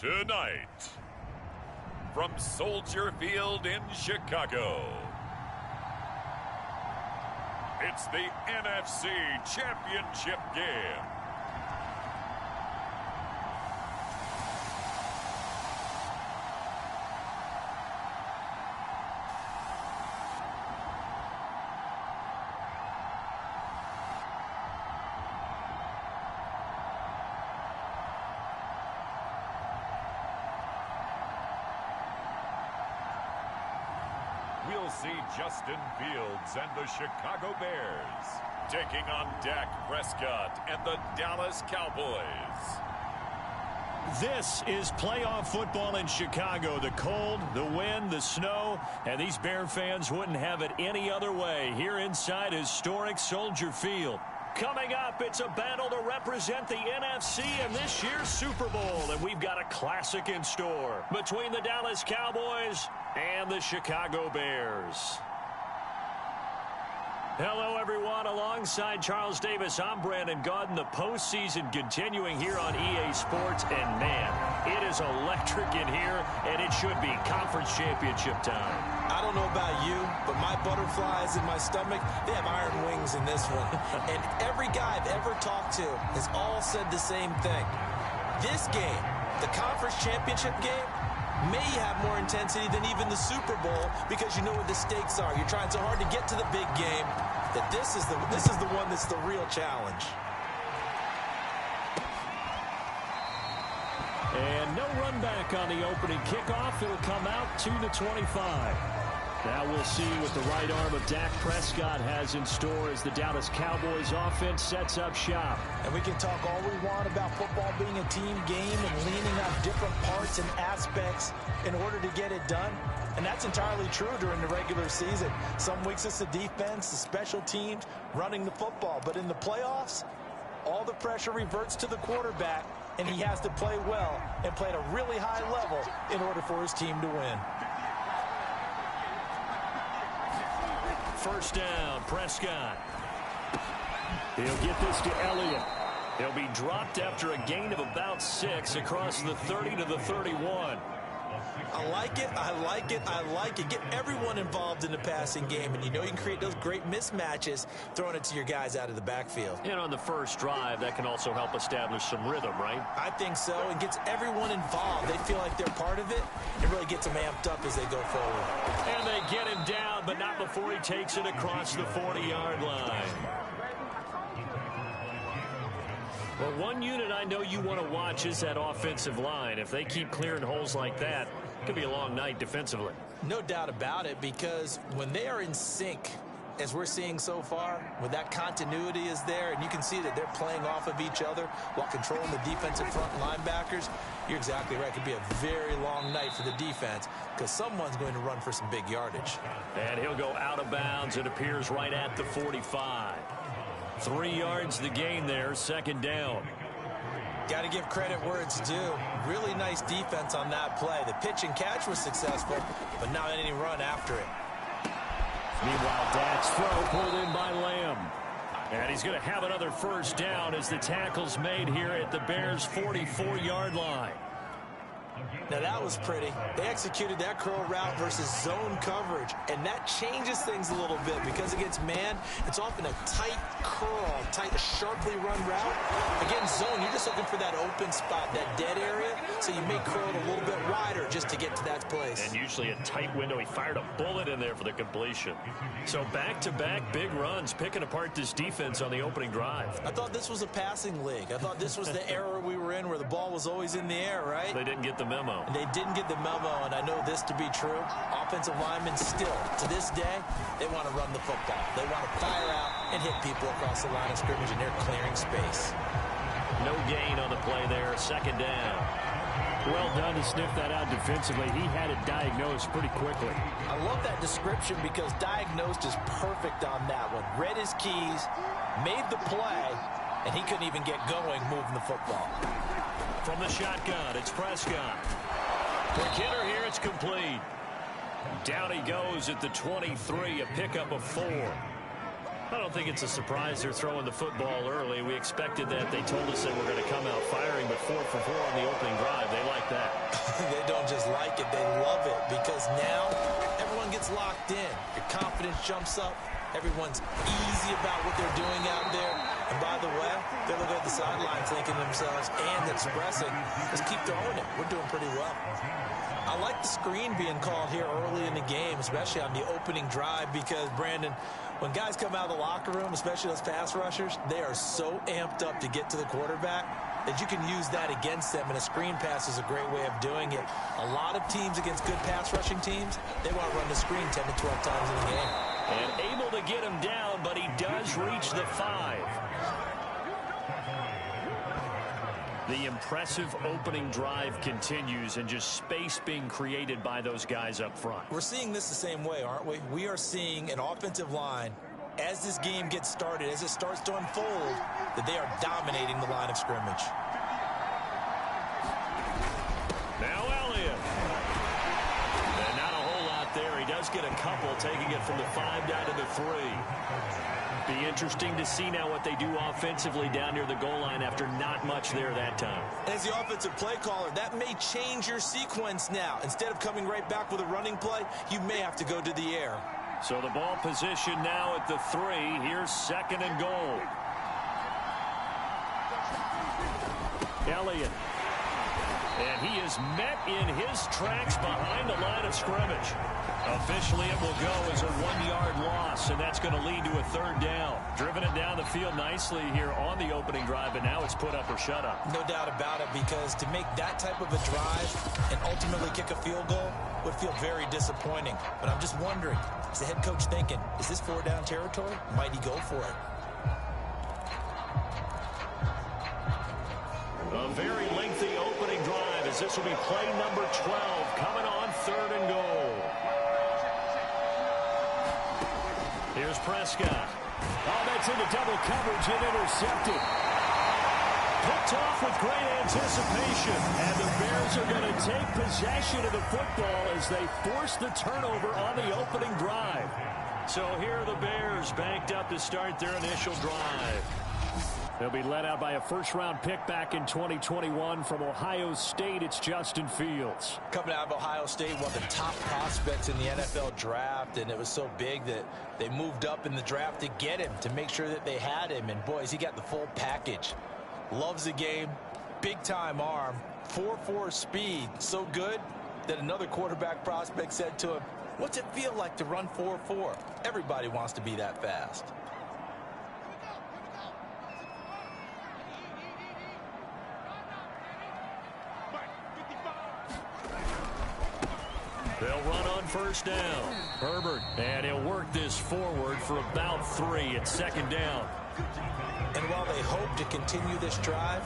Tonight, from Soldier Field in Chicago, it's the NFC Championship Game. We'll see Justin Fields and the Chicago Bears taking on Dak Prescott and the Dallas Cowboys. This is playoff football in Chicago. The cold, the wind, the snow, and these Bear fans wouldn't have it any other way here inside historic Soldier Field. Coming up, it's a battle to represent the NFC in this year's Super Bowl, and we've got a classic in store between the Dallas Cowboys and the Chicago Bears. Hello, everyone. Alongside Charles Davis, I'm Brandon Gaudin. The postseason continuing here on EA Sports, and man, it is electric in here, and it should be conference championship time. I don't know about you, but my butterflies in my stomach, they have iron wings in this one. And every guy I've ever talked to has all said the same thing. This game, the conference championship game, may have more intensity than even the Super Bowl because you know what the stakes are. You're trying so hard to get to the big game that this is the one that's the real challenge. And no run back on the opening kickoff. It'll come out to the 25. Now we'll see what the right arm of Dak Prescott has in store as the Dallas Cowboys offense sets up shop. And we can talk all we want about football being a team game and leaning on different parts and aspects in order to get it done. And that's entirely true during the regular season. Some weeks it's the defense, the special teams, running the football. But in the playoffs, all the pressure reverts to the quarterback, and he has to play well and play at a really high level in order for his team to win. First down, Prescott. He'll get this to Elliott. He'll be dropped after a gain of about 6 across the 30 to the 31. I like it, I like it, I like it. Get everyone involved in the passing game, and you know you can create those great mismatches throwing it to your guys out of the backfield. And on the first drive, that can also help establish some rhythm, right? I think so, and gets everyone involved. They feel like they're part of it. It really gets them amped up as they go forward. And they get him down, but not before he takes it across the 40-yard line. Well, one unit I know you want to watch is that offensive line. If they keep clearing holes like that, it could be a long night defensively. No doubt about it, because when they are in sync, as we're seeing so far, when that continuity is there, and you can see that they're playing off of each other while controlling the defensive front linebackers, you're exactly right. It could be a very long night for the defense because someone's going to run for some big yardage. And he'll go out of bounds. It appears right at the 45. 3 yards the gain there, second down. Got to give credit where it's due. Really nice defense on that play. The pitch and catch was successful, but not any run after it. Meanwhile, Dak's throw pulled in by Lamb. And he's going to have another first down as the tackle's made here at the Bears' 44-yard line. Now that was pretty. They executed that curl route versus zone coverage, and that changes things a little bit because against man, it's often a tight curl, tight, sharply run route. Against zone, you're just looking for that open spot, that dead area, so you may curl it a little bit wider just to get to that place. And usually a tight window. He fired a bullet in there for the completion. So back-to-back big runs, picking apart this defense on the opening drive. I thought this was a passing league. I thought this was the era we were in where the ball was always in the air, right? They didn't get the memo. And they didn't get the memo, and I know this to be true. Offensive linemen still, to this day, they want to run the football. They want to fire out and hit people across the line of scrimmage, and they're clearing space. No gain on the play there, second down. Well done to sniff that out defensively. He had it diagnosed pretty quickly. I love that description because diagnosed is perfect on that one. Read his keys, made the play, and he couldn't even get going moving the football. From the shotgun, it's Prescott. Quick hitter here, it's complete. Down he goes at the 23, a pickup of 4. I don't think it's a surprise they're throwing the football early. We expected that. They told us they were going to come out firing, but 4 for 4 on the opening drive. They like that. They don't just like it, they love it, because now everyone gets locked in. Your confidence jumps up. Everyone's easy about what they're doing out there. And by the way, they're looking at the sideline thinking to themselves and expressing, let's keep throwing it. We're doing pretty well. I like the screen being called here early in the game, especially on the opening drive, because, Brandon, when guys come out of the locker room, especially those pass rushers, they are so amped up to get to the quarterback that you can use that against them, and a screen pass is a great way of doing it. A lot of teams against good pass rushing teams, they want to run the screen 10 to 12 times in the game. And able to get him down, but he does reach the 5. The impressive opening drive continues, and just space being created by those guys up front. We're seeing this the same way, aren't we? We are seeing an offensive line, as this game gets started, as it starts to unfold, that they are dominating the line of scrimmage. Now Elliott. And not a whole lot there. He does get a couple, taking it from the 5 down to the 3. Be interesting to see now what they do offensively down near the goal line after not much there that time. As the offensive play caller, that may change your sequence now. Instead of coming right back with a running play, you may have to go to the air. So the ball position now at the 3. Here's 2nd and goal. Elliott. And he is met in his tracks behind the line of scrimmage. Officially, it will go as a 1-yard loss, and that's going to lead to a 3rd down. Driven it down the field nicely here on the opening drive, and now it's put up or shut up. No doubt about it, because to make that type of a drive and ultimately kick a field goal would feel very disappointing. But I'm just wondering, is the head coach thinking, is this 4-down territory? Might he go for it? A very lengthy opening drive, as this will be play number 12 coming on 3rd and goal. Here's Prescott. Oh, that's into double coverage and intercepted. Picked off with great anticipation. And the Bears are going to take possession of the football as they force the turnover on the opening drive. So here are the Bears banked up to start their initial drive. They'll be led out by a first-round pick back in 2021 from Ohio State. It's Justin Fields. Coming out of Ohio State, one of the top prospects in the NFL draft, and it was so big that they moved up in the draft to get him, to make sure that they had him. And, boys, he got the full package. Loves the game, big-time arm, 4.4 speed, so good that another quarterback prospect said to him, what's it feel like to run 4.4? Everybody wants to be that fast. They'll run on 1st down. Herbert, and he'll work this forward for about 3 at 2nd down. And while they hope to continue this drive,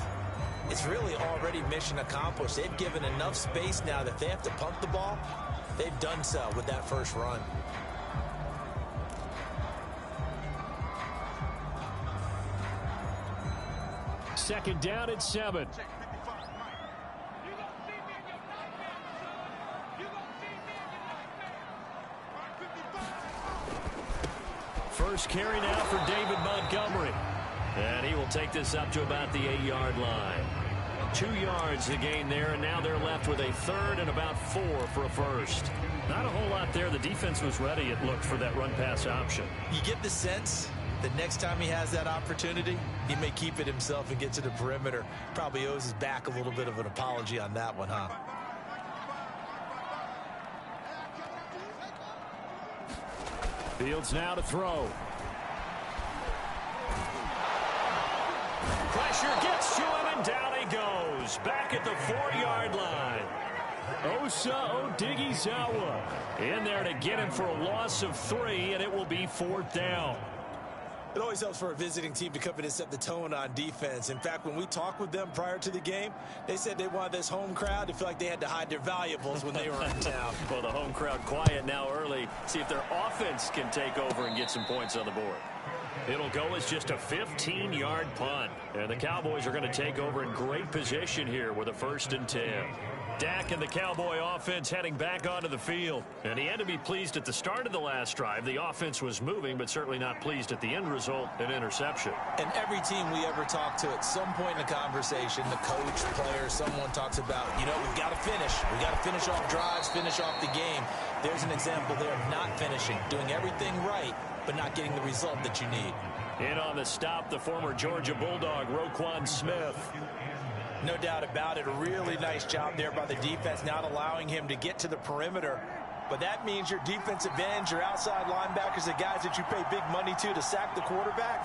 it's really already mission accomplished. They've given enough space now that if they have to punt the ball, they've done so with that first run. Second down at 7. First carry now for David Montgomery. And he will take this up to about the 8-yard line. 2 yards to gain there, and now they're left with a 3rd and about 4 for a first. Not a whole lot there. The defense was ready, it looked, for that run-pass option. You get the sense that next time he has that opportunity, he may keep it himself and get to the perimeter. Probably owes his back a little bit of an apology on that one, huh? Fields now to throw. Pressure gets to him, and down he goes. Back at the 4-yard line. Osa Odighizuwa in there to get him for a loss of 3, and it will be 4th down. It always helps for a visiting team to come in and set the tone on defense. In fact, when we talked with them prior to the game, they said they wanted this home crowd to feel like they had to hide their valuables when they were in town. Well, the home crowd quiet now early. See if their offense can take over and get some points on the board. It'll go as just a 15-yard punt. And the Cowboys are going to take over in great position here with a 1st and 10. Dak and the Cowboy offense heading back onto the field. And he had to be pleased at the start of the last drive. The offense was moving, but certainly not pleased at the end result, an interception. And every team we ever talk to at some point in the conversation, the coach, player, someone talks about, you know, we've got to finish. We've got to finish off drives, finish off the game. There's an example there of not finishing, doing everything right, but not getting the result that you need. In on the stop, the former Georgia Bulldog, Roquan Smith. No doubt about it. A really nice job there by the defense, not allowing him to get to the perimeter. But that means your defensive ends, your outside linebackers, the guys that you pay big money to sack the quarterback,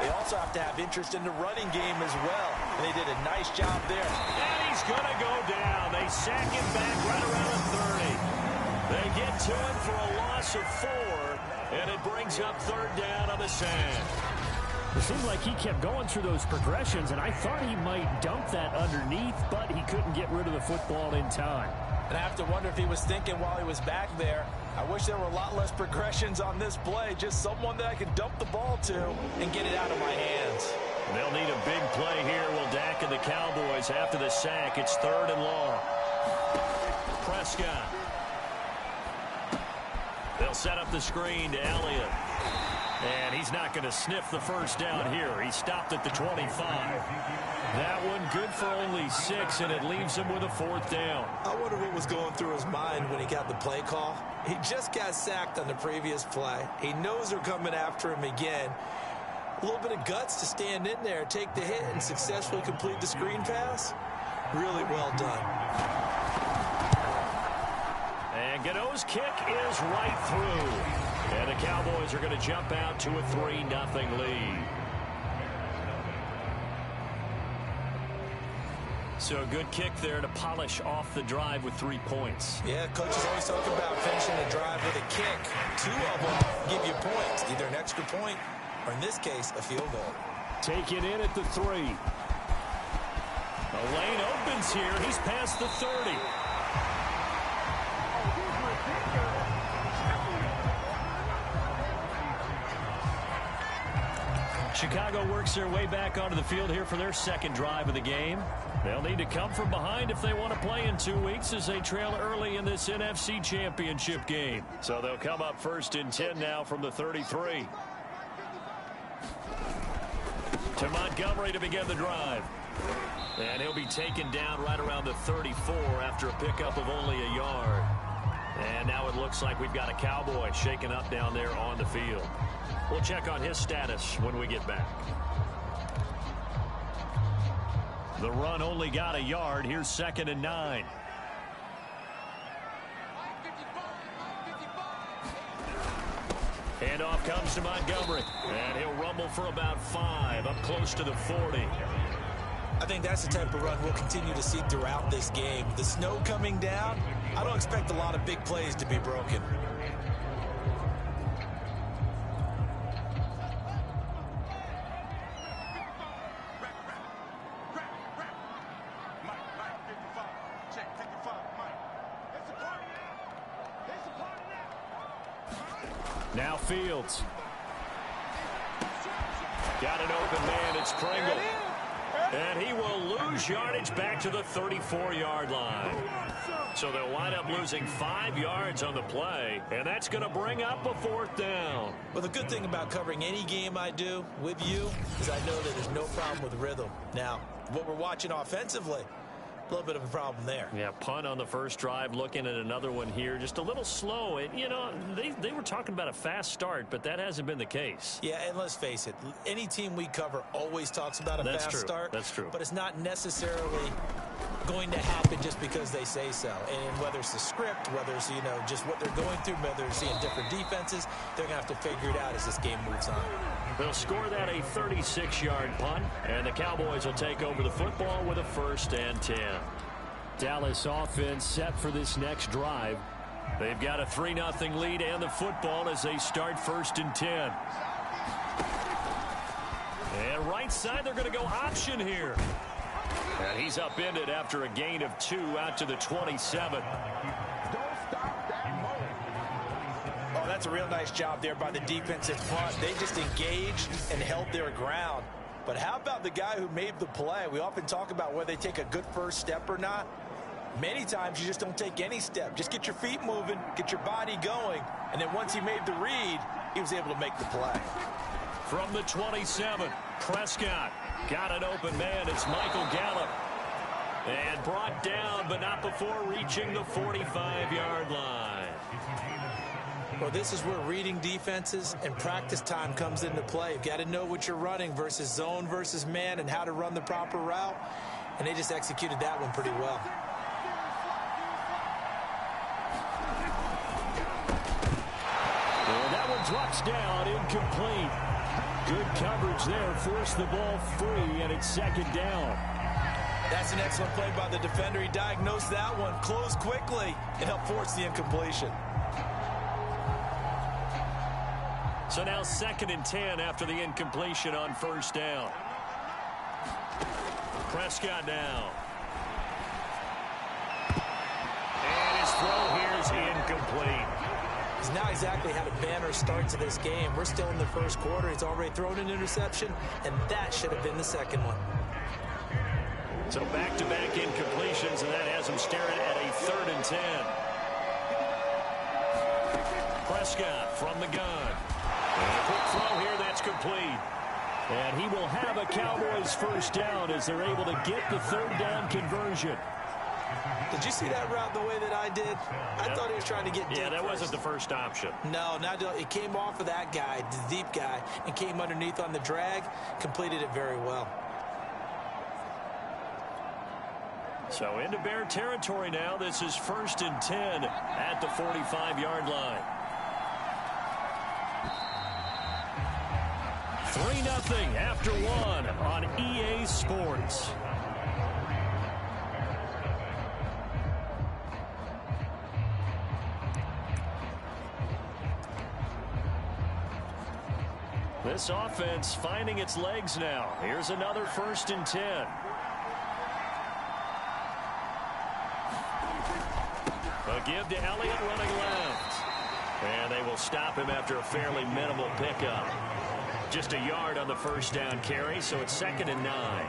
they also have to have interest in the running game as well. And they did a nice job there. And he's going to go down. They sack him back right around the 30. They get to it for a loss of 4, and it brings up 3rd down on the sand. It seemed like he kept going through those progressions, and I thought he might dump that underneath, but he couldn't get rid of the football in time. And I have to wonder if he was thinking while he was back there, I wish there were a lot less progressions on this play, just someone that I could dump the ball to and get it out of my hands. They'll need a big play here. Will Dak and the Cowboys after the sack. It's 3rd and long. Prescott. They'll set up the screen to Elliott. And he's not going to sniff the 1st down here. He stopped at the 25. That one good for only 6, and it leaves him with a 4th down. I wonder what was going through his mind when he got the play call. He just got sacked on the previous play. He knows they're coming after him again. A little bit of guts to stand in there, take the hit, and successfully complete the screen pass. Really well done. And Gano's kick is right through. And the Cowboys are going to jump out to a 3-0 lead. So a good kick there to polish off the drive with 3 points. Yeah, coaches always talk about finishing a drive with a kick. 2 of them give you points, either an extra point or, in this case, a field goal. Taken in at the 3. A lane opens here. He's past the 30. Chicago works their way back onto the field here for their 2nd drive of the game. They'll need to come from behind if they want to play in 2 weeks as they trail early in this NFC Championship game. So they'll come up 1st and 10 now from the 33. To Montgomery to begin the drive. And he'll be taken down right around the 34 after a pickup of only a yard. And now it looks like we've got a Cowboy shaken up down there on the field. We'll check on his status when we get back. The run only got a yard. Here's 2nd and 9. Handoff comes to Montgomery. And he'll rumble for about 5 up close to the 40. I think that's the type of run we'll continue to see throughout this game. The snow coming down, I don't expect a lot of big plays to be broken. Now Fields. Got an open man. It's Pringle. And he will lose yardage back to the 34-yard line. So they'll wind up losing 5 yards on the play, and that's going to bring up a 4th down. Well, the good thing about covering any game I do with you is I know that there's no problem with rhythm. Now, what we're watching offensively, a little bit of a problem there. Yeah, punt on the 1st drive, looking at another one here. Just a little slow. And, you know, they were talking about a fast start, but that hasn't been the case. Yeah, and let's face it, any team we cover always talks about a fast start. That's true. But it's not necessarily going to happen just because they say so. And whether it's the script, whether it's, you know, just what they're going through, whether they're seeing different defenses, they're going to have to figure it out as this game moves on. They'll score that a 36-yard punt, and the Cowboys will take over the football with a 1st and 10. Dallas offense set for this next drive. They've got a 3-0 lead and the football as they start 1st and 10. And right side, they're going to go option here. And he's upended after a gain of 2 out to the 27. Oh, that's a real nice job there by the defensive front. They just engaged and held their ground. But how about the guy who made the play? We often talk about whether they take a good first step or not. Many times you just don't take any step. Just get your feet moving, get your body going, and then once he made the read, he was able to make the play. From the 27, Prescott got an open man. It's Michael Gallup. And brought down, but not before reaching the 45-yard line. Well, this is where reading defenses and practice time comes into play. You've got to know what you're running versus zone versus man and how to run the proper route. And they just executed that one pretty well. And that one drops down, incomplete. Good coverage there, forced the ball free, and it's second down. That's an excellent play by the defender. He diagnosed that one, closed quickly, and helped force the incompletion. So now 2nd and 10 after the incompletion on first down. Prescott now. And his throw here is incomplete. He's not exactly had a banner start to this game. We're still in the first quarter. He's already thrown an interception, and that should have been the second one. So back-to-back incompletions, and that has him staring at a 3rd and 10. Prescott from the gun. And a quick throw here, that's complete. And he will have a Cowboys first down as they're able to get the 3rd down conversion. Did you see that route the way that I did? I thought he was trying to get deep. Yeah, that first. wasn't the first option. No, it came off of that guy, the deep guy, and came underneath on the drag, completed it very well. So into Bear territory now. This is 1st and 10 at the 45-yard line. 3-0 after 1 on EA Sports. This offense finding its legs now. Here's another 1st and 10. A give to Elliott running left. And they will stop him after a fairly minimal pickup. Just a yard on the first down carry, so it's 2nd and 9.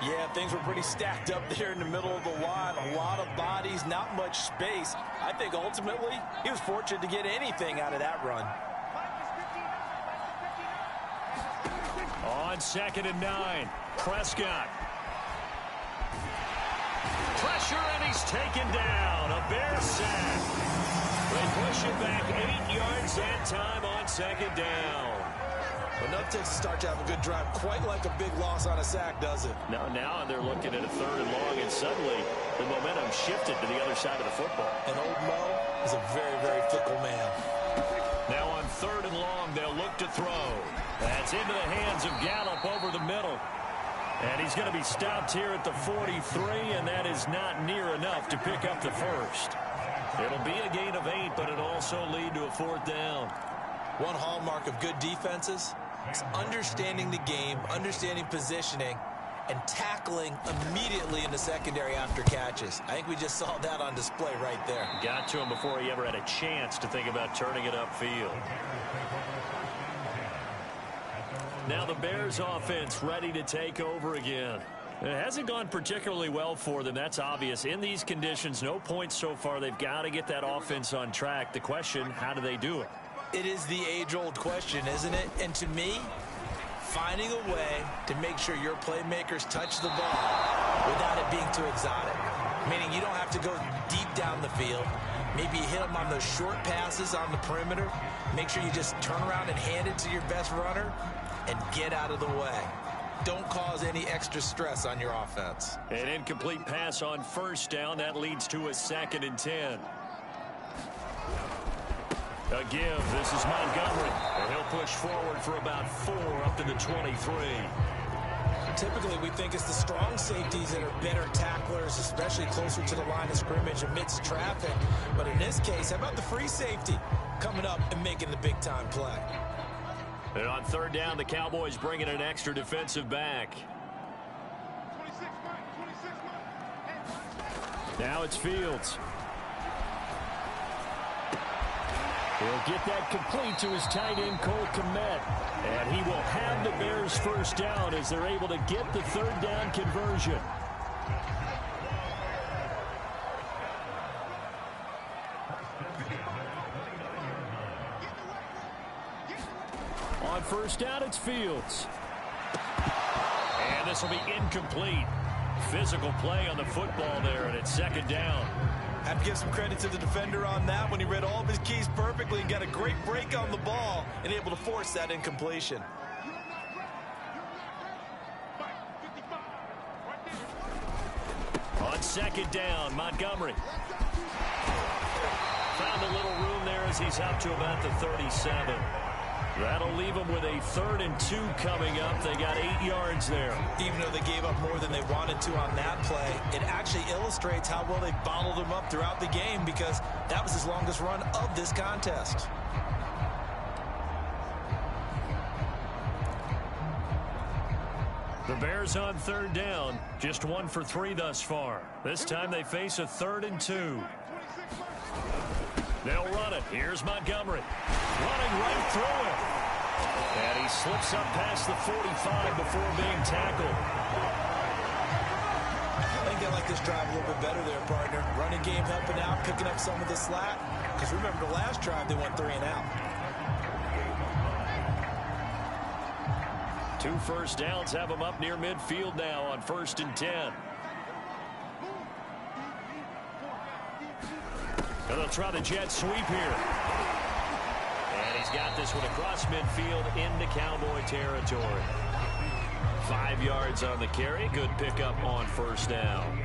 Yeah, things were pretty stacked up there in the middle of the line. A lot of bodies, not much space. I think ultimately he was fortunate to get anything out of that run. On 2nd and 9, Prescott. Pressure, and he's taken down. A Bear sack. They push it back 8 yards that time on 2nd down. Enough to start to have a good drive. Quite like a big loss on a sack, does it? Now they're looking at a 3rd and long, and suddenly the momentum shifted to the other side of the football. And old Mo is a very, very fickle man. Now on 3rd and long, they'll look to throw. That's into the hands of Gallup over the middle. And he's going to be stopped here at the 43, and that is not near enough to pick up the first. It'll be a gain of 8, but it'll also lead to a 4th down. One hallmark of good defenses is understanding the game, understanding positioning, and tackling immediately in the secondary after catches. I think we just saw that on display right there. Got to him before he ever had a chance to think about turning it upfield. Now the Bears offense ready to take over again. It hasn't gone particularly well for them. That's obvious. In these conditions, no points so far. They've got to get that offense on track. The question, how do they do it? It is the age-old question, isn't it? And to me, finding a way to make sure your playmakers touch the ball without it being too exotic. Meaning you don't have to go deep down the field. Maybe you hit them on those short passes on the perimeter. Make sure you just turn around and hand it to your best runner and get out of the way. Don't cause any extra stress on your offense. An incomplete pass on 1st down. That leads to a 2nd and 10. A give. This is Montgomery. And he'll push forward for about 4 up to the 23. Typically, we think it's the strong safeties that are better tacklers, especially closer to the line of scrimmage amidst traffic. But in this case, how about the free safety coming up and making the big-time play? And on 3rd down, the Cowboys bringing an extra defensive back. Now it's Fields. He'll get that complete to his tight end, Cole Kmet. And he will have the Bears first down as they're able to get the third down conversion. On first down, it's Fields. And this will be incomplete. Physical play on the football there, and it's second down. Have to give some credit to the defender on that when he read all of his keys perfectly and got a great break on the ball and able to force that incompletion. On second down, Montgomery. Found a little room there as he's up to about the 37. That'll leave them with a 3rd and 2 coming up. They got 8 yards there. Even though they gave up more than they wanted to on that play, it actually illustrates how well they bottled him up throughout the game because that was his longest run of this contest. The Bears on 3rd down, just 1 for 3 thus far. This time they face a 3rd and 2. They'll run it. Here's Montgomery. Running right through it. And he slips up past the 45 before being tackled. I think they like this drive a little bit better there, partner. Running game helping out, picking up some of the slack. Because remember the last drive, they went 3 and out. 2 first downs have them up near midfield now on 1st and 10. And they'll try the jet sweep here. And he's got this one across midfield into Cowboy territory. 5 yards on the carry. Good pickup on first down.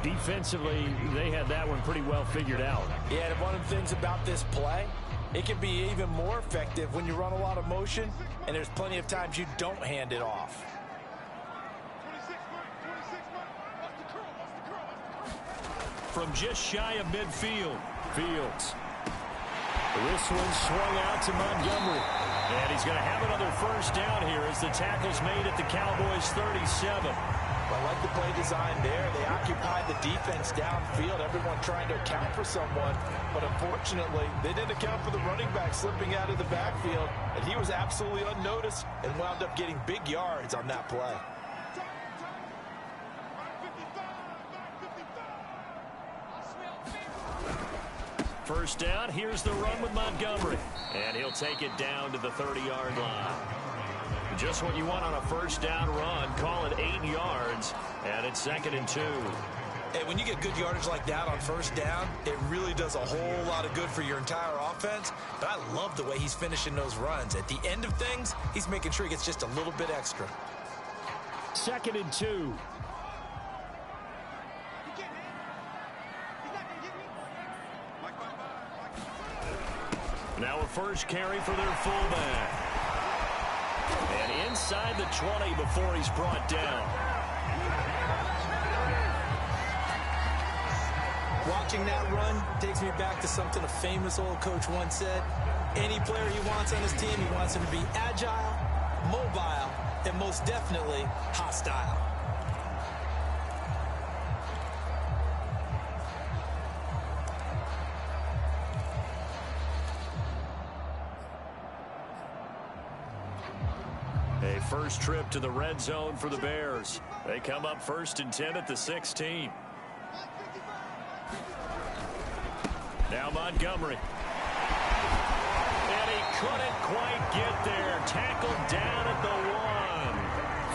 Defensively, they had that one pretty well figured out. Yeah, and one of the things about this play, it can be even more effective when you run a lot of motion, and there's plenty of times you don't hand it off. From just shy of midfield, Fields. This one swung out to Montgomery. And he's going to have another first down here as the tackle's made at the Cowboys' 37. I like the play design there. They occupied the defense downfield, everyone trying to account for someone. But unfortunately, they didn't account for the running back slipping out of the backfield. And he was absolutely unnoticed and wound up getting big yards on that play. First down, here's the run with Montgomery. And he'll take it down to the 30-yard line. Just what you want on a first down run. Call it 8 yards, and it's 2nd and 2. Hey, when you get good yardage like that on first down, it really does a whole lot of good for your entire offense. But I love the way he's finishing those runs. At the end of things, he's making sure he gets just a little bit extra. 2nd and 2. Now a first carry for their fullback. And inside the 20 before he's brought down. Watching that run takes me back to something a famous old coach once said. Any player he wants on his team, he wants him to be agile, mobile, and most definitely hostile. A first trip to the red zone for the Bears. They come up 1st and 10 at the 16. Now Montgomery. And he couldn't quite get there. Tackled down at the 1.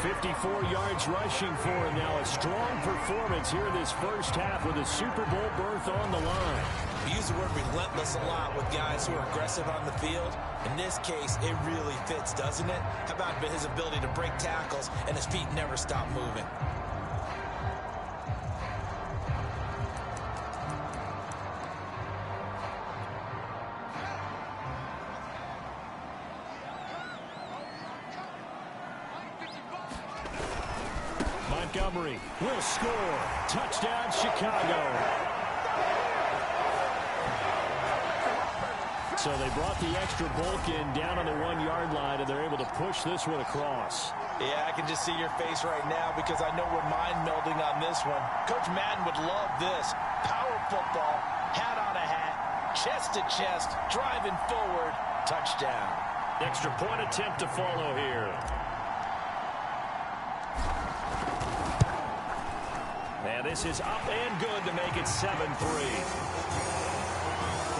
54 yards rushing for him now. A strong performance here this first half with a Super Bowl berth on the line. We use the word relentless a lot with guys who are aggressive on the field. In this case, it really fits, doesn't it? How about his ability to break tackles and his feet never stop moving? Montgomery will score. Touchdown, Chicago. So they brought the extra bulk in down on the 1-yard line, and they're able to push this one across. Yeah, I can just see your face right now because I know we're mind melding on this one. Coach Madden would love this. Power football, hat on a hat, chest to chest, driving forward, touchdown. Extra point attempt to follow here. And this is up and good to make it 7-3.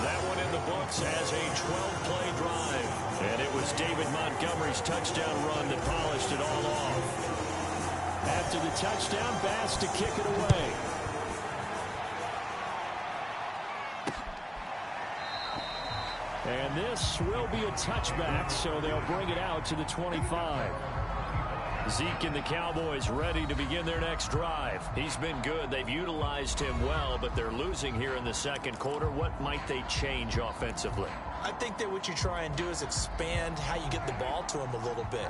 That one in the books as a 12-play drive. And it was David Montgomery's touchdown run that polished it all off. After the touchdown, Bass to kick it away. And this will be a touchback, so they'll bring it out to the 25. Zeke and the Cowboys ready to begin their next drive. He's been good. They've utilized him well, but they're losing here in the second quarter. What might they change offensively? I think that what you try and do is expand how you get the ball to him a little bit.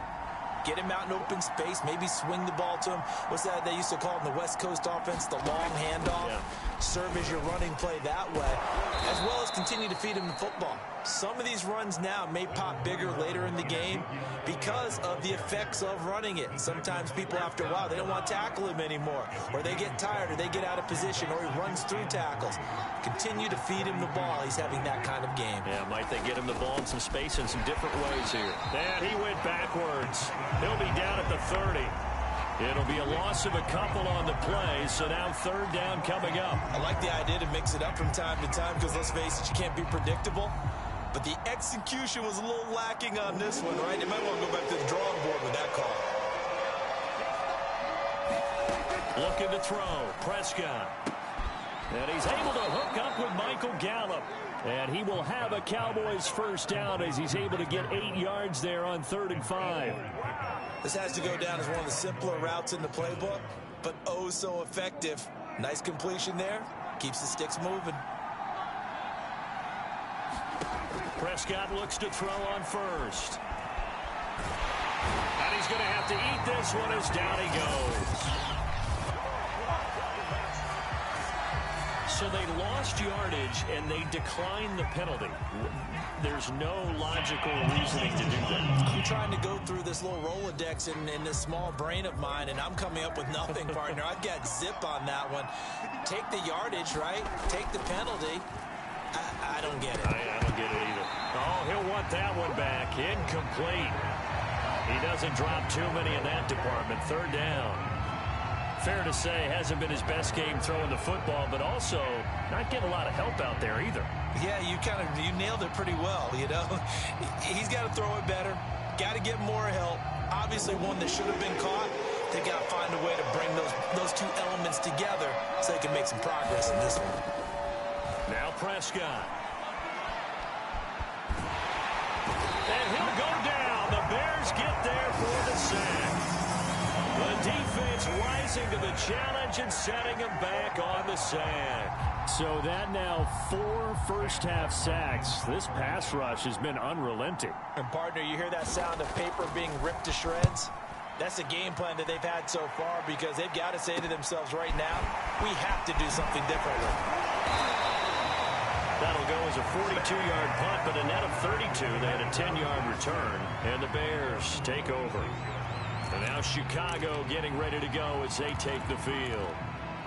Get him out in open space, maybe swing the ball to him. What's that they used to call in the West Coast offense, the long handoff? Yeah. Serve as your running play that way, as well as continue to feed him the football. Some of these runs now may pop bigger later in the game because of the effects of running it. Sometimes people, after a while, they don't want to tackle him anymore, or they get tired, or they get out of position, or he runs through tackles. Continue to feed him the ball. He's having that kind of game. Yeah, might they get him the ball in some space in some different ways here. And he went backwards. He'll be down at the 30. It'll be a loss of a couple on the play, so now third down coming up. I like the idea to mix it up from time to time because, let's face it, you can't be predictable. But the execution was a little lacking on this one, right? You might want to go back to the drawing board with that call. Looking to throw. Prescott. And he's able to hook up with Michael Gallup. And he will have a Cowboys first down as he's able to get 8 yards there on 3rd and 5. This has to go down as one of the simpler routes in the playbook, but oh so effective. Nice completion there. Keeps the sticks moving. Prescott looks to throw on first. And he's going to have to eat this one as down he goes. So they lost yardage and they declined the penalty. There's no logical reasoning to do that. I'm trying to go through this little Rolodex in this small brain of mine, and I'm coming up with nothing, partner. I've got zip on that one. Take the yardage, right? Take the penalty. I don't get it. I don't get it either. Oh, he'll want that one back. Incomplete. He doesn't drop too many in that department. 3rd down. Fair to say, hasn't been his best game throwing the football, but also not getting a lot of help out there either. Yeah, you nailed it pretty well, you know. He's got to throw it better. Got to get more help. Obviously one that should have been caught. They got to find a way to bring those two elements together so they can make some progress in this one. Now Prescott. And he'll go down. The Bears get there for the sack. The defense rising to the challenge and setting him back on the sack. So that now 4 first-half sacks. This pass rush has been unrelenting. And, partner, you hear that sound of paper being ripped to shreds? That's a game plan that they've had so far because they've got to say to themselves right now, we have to do something differently. That'll go as a 42-yard punt, but a net of 32. They had a 10-yard return, and the Bears take over. And now Chicago getting ready to go as they take the field.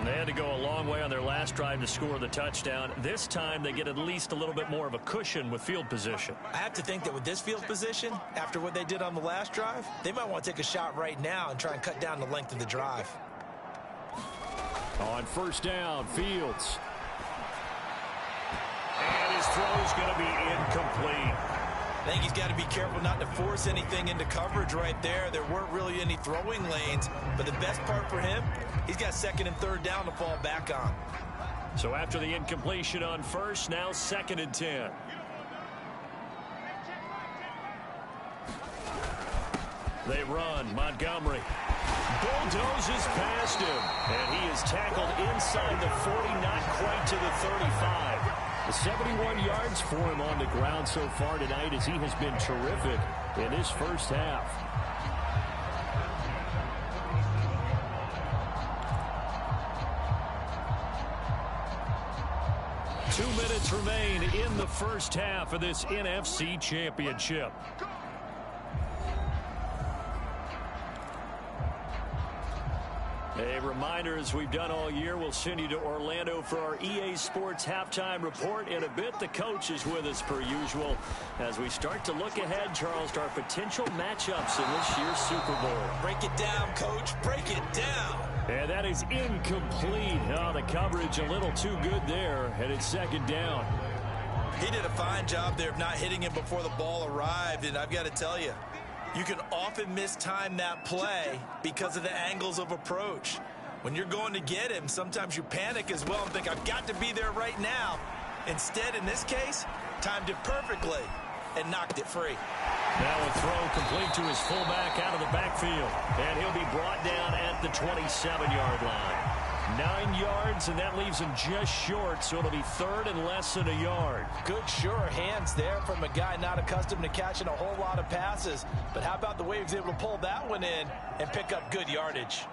They had to go a long way on their last drive to score the touchdown. This time they get at least a little bit more of a cushion with field position. I have to think that with this field position, after what they did on the last drive, they might want to take a shot right now and try and cut down the length of the drive. On first down, Fields. And his throw is going to be incomplete. I think he's got to be careful not to force anything into coverage right there. There weren't really any throwing lanes, but the best part for him, he's got 2nd and 3rd down to fall back on. So after the incompletion on first, now 2nd and 10. They run. Montgomery bulldozes past him, and he is tackled inside the 40, not quite to the 35. 71 yards for him on the ground so far tonight as he has been terrific in his first half. Two minutes remain in the first half of this NFC Championship. A reminder, as we've done all year, we'll send you to Orlando for our EA Sports halftime report. In a bit, the coach is with us per usual as we start to look ahead, Charles, to our potential matchups in this year's Super Bowl. Break it down, Coach. Break it down. And that is incomplete. Oh, the coverage a little too good there, and it's second down. He did a fine job there of not hitting it before the ball arrived, and I've got to tell you, you can often mistime that play because of the angles of approach. When you're going to get him, sometimes you panic as well and think, I've got to be there right now. Instead, in this case, timed it perfectly and knocked it free. Now a throw complete to his fullback out of the backfield. And he'll be brought down at the 27-yard line. 9 yards, and that leaves him just short, so it'll be third and less than a yard. Good, sure hands there from a guy not accustomed to catching a whole lot of passes. But how about the way he was able to pull that one in and pick up good yardage?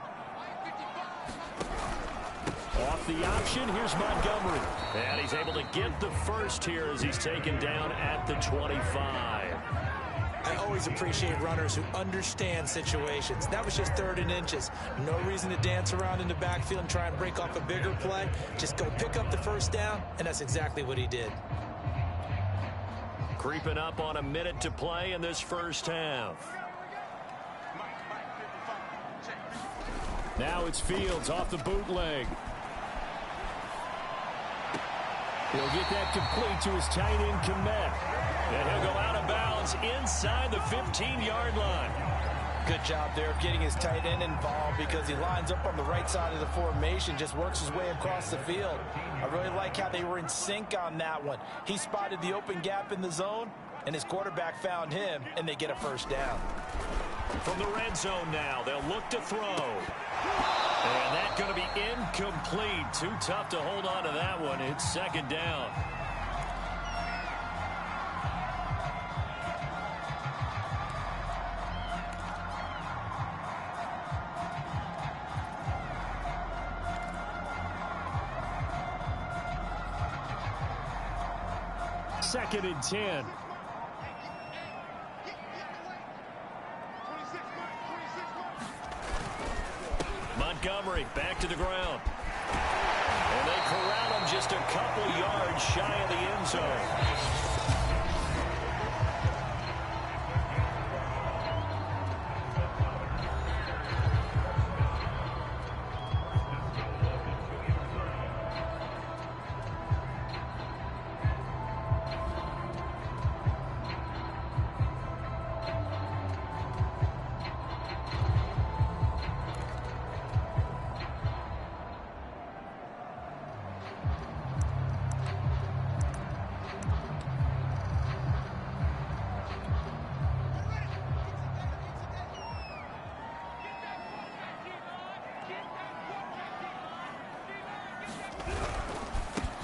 Off the option, here's Montgomery. And he's able to get the first here as he's taken down at the 25. I always appreciate runners who understand situations. That was just third and inches. No reason to dance around in the backfield and try and break off a bigger play. Just go pick up the first down, and that's exactly what he did. Creeping up on a minute to play in this first half. Now it's Fields off the bootleg. He'll get that complete to his tight end, Komet. And he'll go out of bounds inside the 15-yard line. Good job there of getting his tight end involved because he lines up on the right side of the formation, just works his way across the field. I really like how they were in sync on that one. He spotted the open gap in the zone, and his quarterback found him, and they get a first down. From the red zone now, they'll look to throw. And that's going to be incomplete. Too tough to hold on to that one. It's second down. Second and 10. Montgomery back to the ground. And they corral him just a couple yards shy of the end zone.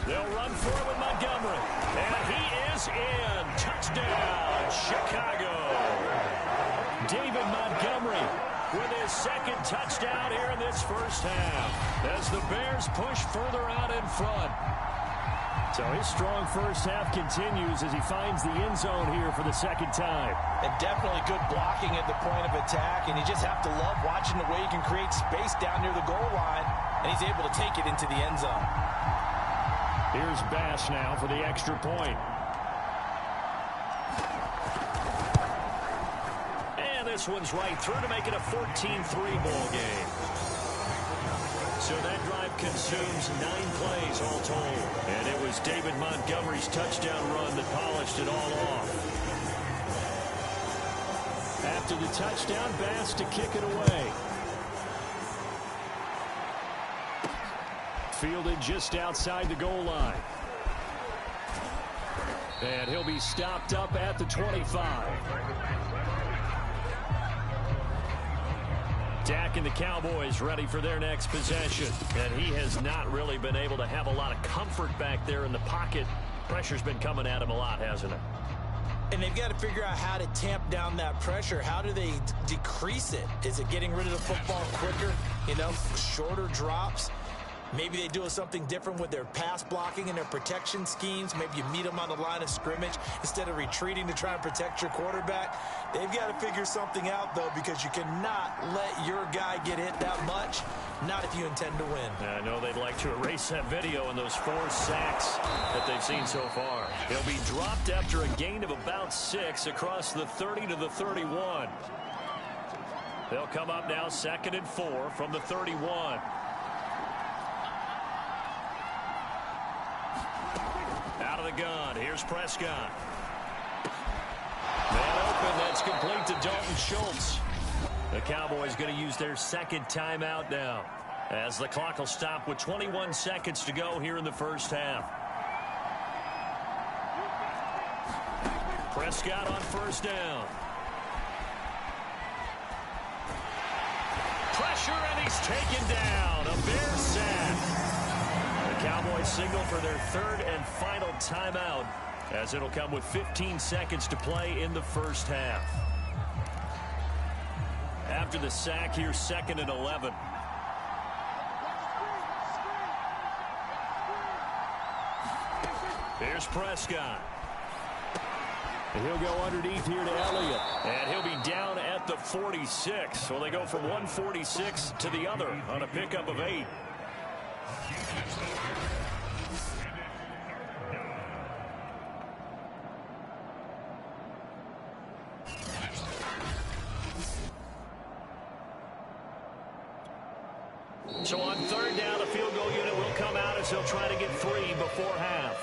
They'll run for it with Montgomery. And he is in. Touchdown, Chicago. David Montgomery with his second touchdown here in this first half as the Bears push further out in front. So his strong first half continues as he finds the end zone here for the second time. And definitely good blocking at the point of attack. And you just have to love watching the way he can create space down near the goal line. And he's able to take it into the end zone. Here's Bass now for the extra point. And this one's right through to make it a 14-3 ball game. So that drive consumes 9 plays all told. And it was David Montgomery's touchdown run that polished it all off. After the touchdown, Bass to kick it away. Fielded just outside the goal line. And he'll be stopped up at the 25. Dak and the Cowboys ready for their next possession. And he has not really been able to have a lot of comfort back there in the pocket. Pressure's been coming at him a lot, hasn't it? And they've got to figure out how to tamp down that pressure. How do they decrease it? Is it getting rid of the football quicker? You know, shorter drops? Maybe they do something different with their pass blocking and their protection schemes. Maybe you meet them on the line of scrimmage instead of retreating to try and protect your quarterback. They've got to figure something out, though, because you cannot let your guy get hit that much. Not if you intend to win. I know they'd like to erase that video and those 4 sacks that they've seen so far. He'll be dropped after a gain of about 6 across the 30 to the 31. They'll come up now 2nd and 4 from the 31. Out of the gun. Here's Prescott. Man open. That's complete to Dalton Schultz. The Cowboys going to use their 2nd timeout now, as the clock will stop with 21 seconds to go here in the first half. Prescott on 1st down. Pressure, and he's taken down. A Bear sack. The Cowboys signal for their 3rd and final timeout, as it'll come with 15 seconds to play in the first half. After the sack, here's 2nd and 11. Here's Prescott. And he'll go underneath here to Elliott. And he'll be down at the 46. So they go from 146 to the other on a pickup of 8. So on 3rd down, the field goal unit will come out as they'll try to get 3 before half.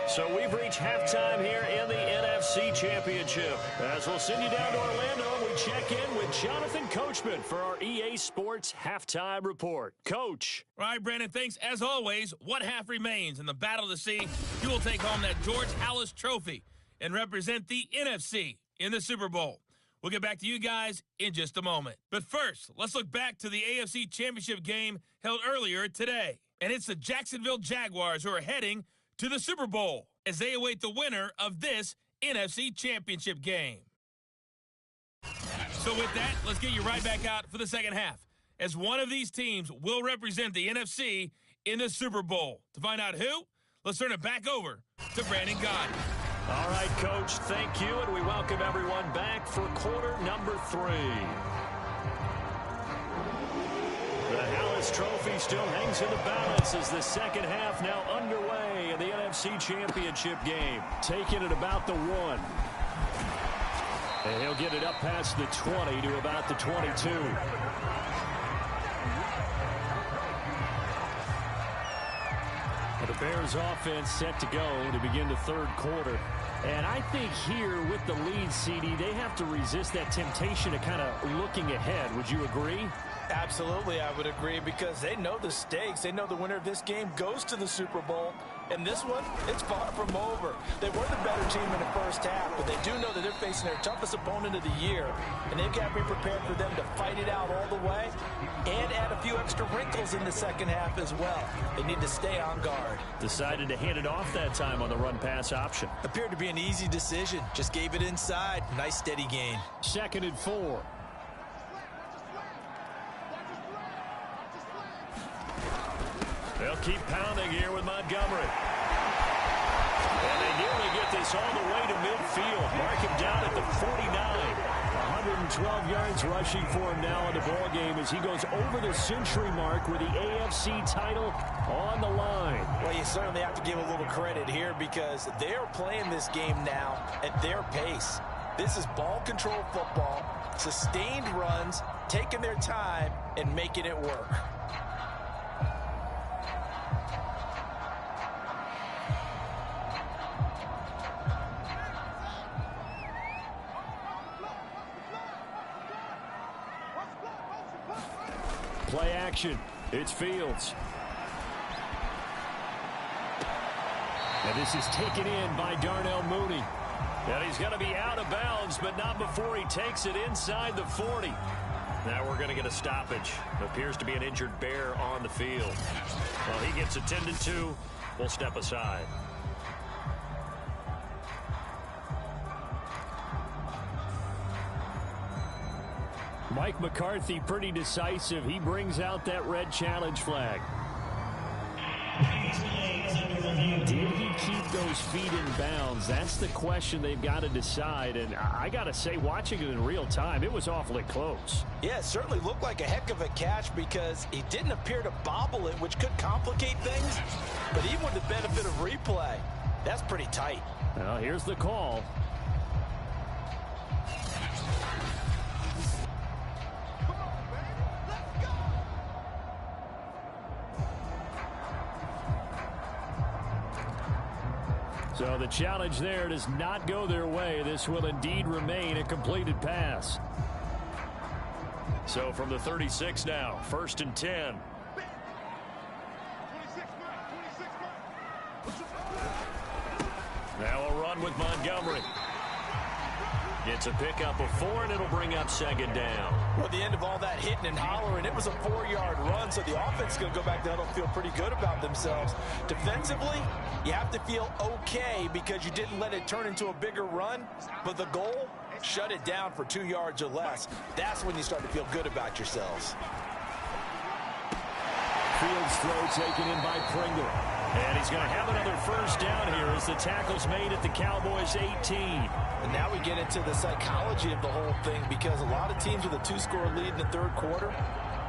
So we've reached halftime here in the NFC Championship. As we'll send you down to Orlando, we check in with Jonathan Coachman for our EA Sports Halftime Report. Coach. All right, Brandon, thanks. As always, what half remains in the Battle of the Sea? You will take home that George Halas Trophy and represent the NFC in the Super Bowl. We'll get back to you guys in just a moment. But first, let's look back to the AFC Championship game held earlier today. And it's the Jacksonville Jaguars who are heading to the Super Bowl as they await the winner of this NFC Championship game. So with that, let's get you right back out for the second half, as one of these teams will represent the NFC in the Super Bowl. To find out who, let's turn it back over to Brandon Gaudin. All right, Coach, thank you, and we welcome everyone back for quarter number 3. The Halas Trophy still hangs in the balance as the second half now underway in the NFC Championship game. Taking it about the 1. And he'll get it up past the 20 to about the 22. The Bears offense set to go to begin the 3rd quarter. And I think here with the lead, CD, they have to resist that temptation to kind of looking ahead. Would you agree? Absolutely, I would agree, because they know the stakes. They know the winner of this game goes to the Super Bowl. And this one, it's far from over. They were the better team in the first half, but they do know that they're facing their toughest opponent of the year. And they've got to be prepared for them to fight it out all the way and add a few extra wrinkles in the second half as well. They need to stay on guard. Decided to hand it off that time on the run-pass option. Appeared to be an easy decision. Just gave it inside. Nice steady gain. 2nd and 4. They'll keep pounding here with Montgomery. And they nearly get this all the way to midfield. Mark him down at the 49. 112 yards rushing for him now in the ball game as he goes over the century mark with the AFC title on the line. Well, you certainly have to give a little credit here, because they're playing this game now at their pace. This is ball control football, sustained runs, taking their time and making it work. Play action. It's Fields. And this is taken in by Darnell Mooney. And he's going to be out of bounds, but not before he takes it inside the 40. Now we're going to get a stoppage. Appears to be an injured Bear on the field. Well, he gets attended to. We'll step aside. Mike McCarthy pretty decisive. He brings out that red challenge flag. Did he keep those feet in bounds? That's the question they've got to decide. And I got to say, watching it in real time, it was awfully close. Yeah, it certainly looked like a heck of a catch because he didn't appear to bobble it, which could complicate things. But even with the benefit of replay, that's pretty tight. Well, here's the call. So the challenge there does not go their way. This will indeed remain a completed pass. So from the 36 now, 1st and 10. Now a run with Montgomery. Gets a pickup of 4, and it'll bring up 2nd down. Well, at the end of all that hitting and hollering, it was a 4-yard run, so the offense is going to go back down and feel pretty good about themselves. Defensively, you have to feel okay because you didn't let it turn into a bigger run, but the goal, shut it down for 2 yards or less. That's when you start to feel good about yourselves. Fields throw taken in by Pringle. And he's going to have another 1st down here as the tackle's made at the Cowboys 18. And now we get into the psychology of the whole thing because a lot of teams with a 2-score lead in the 3rd quarter,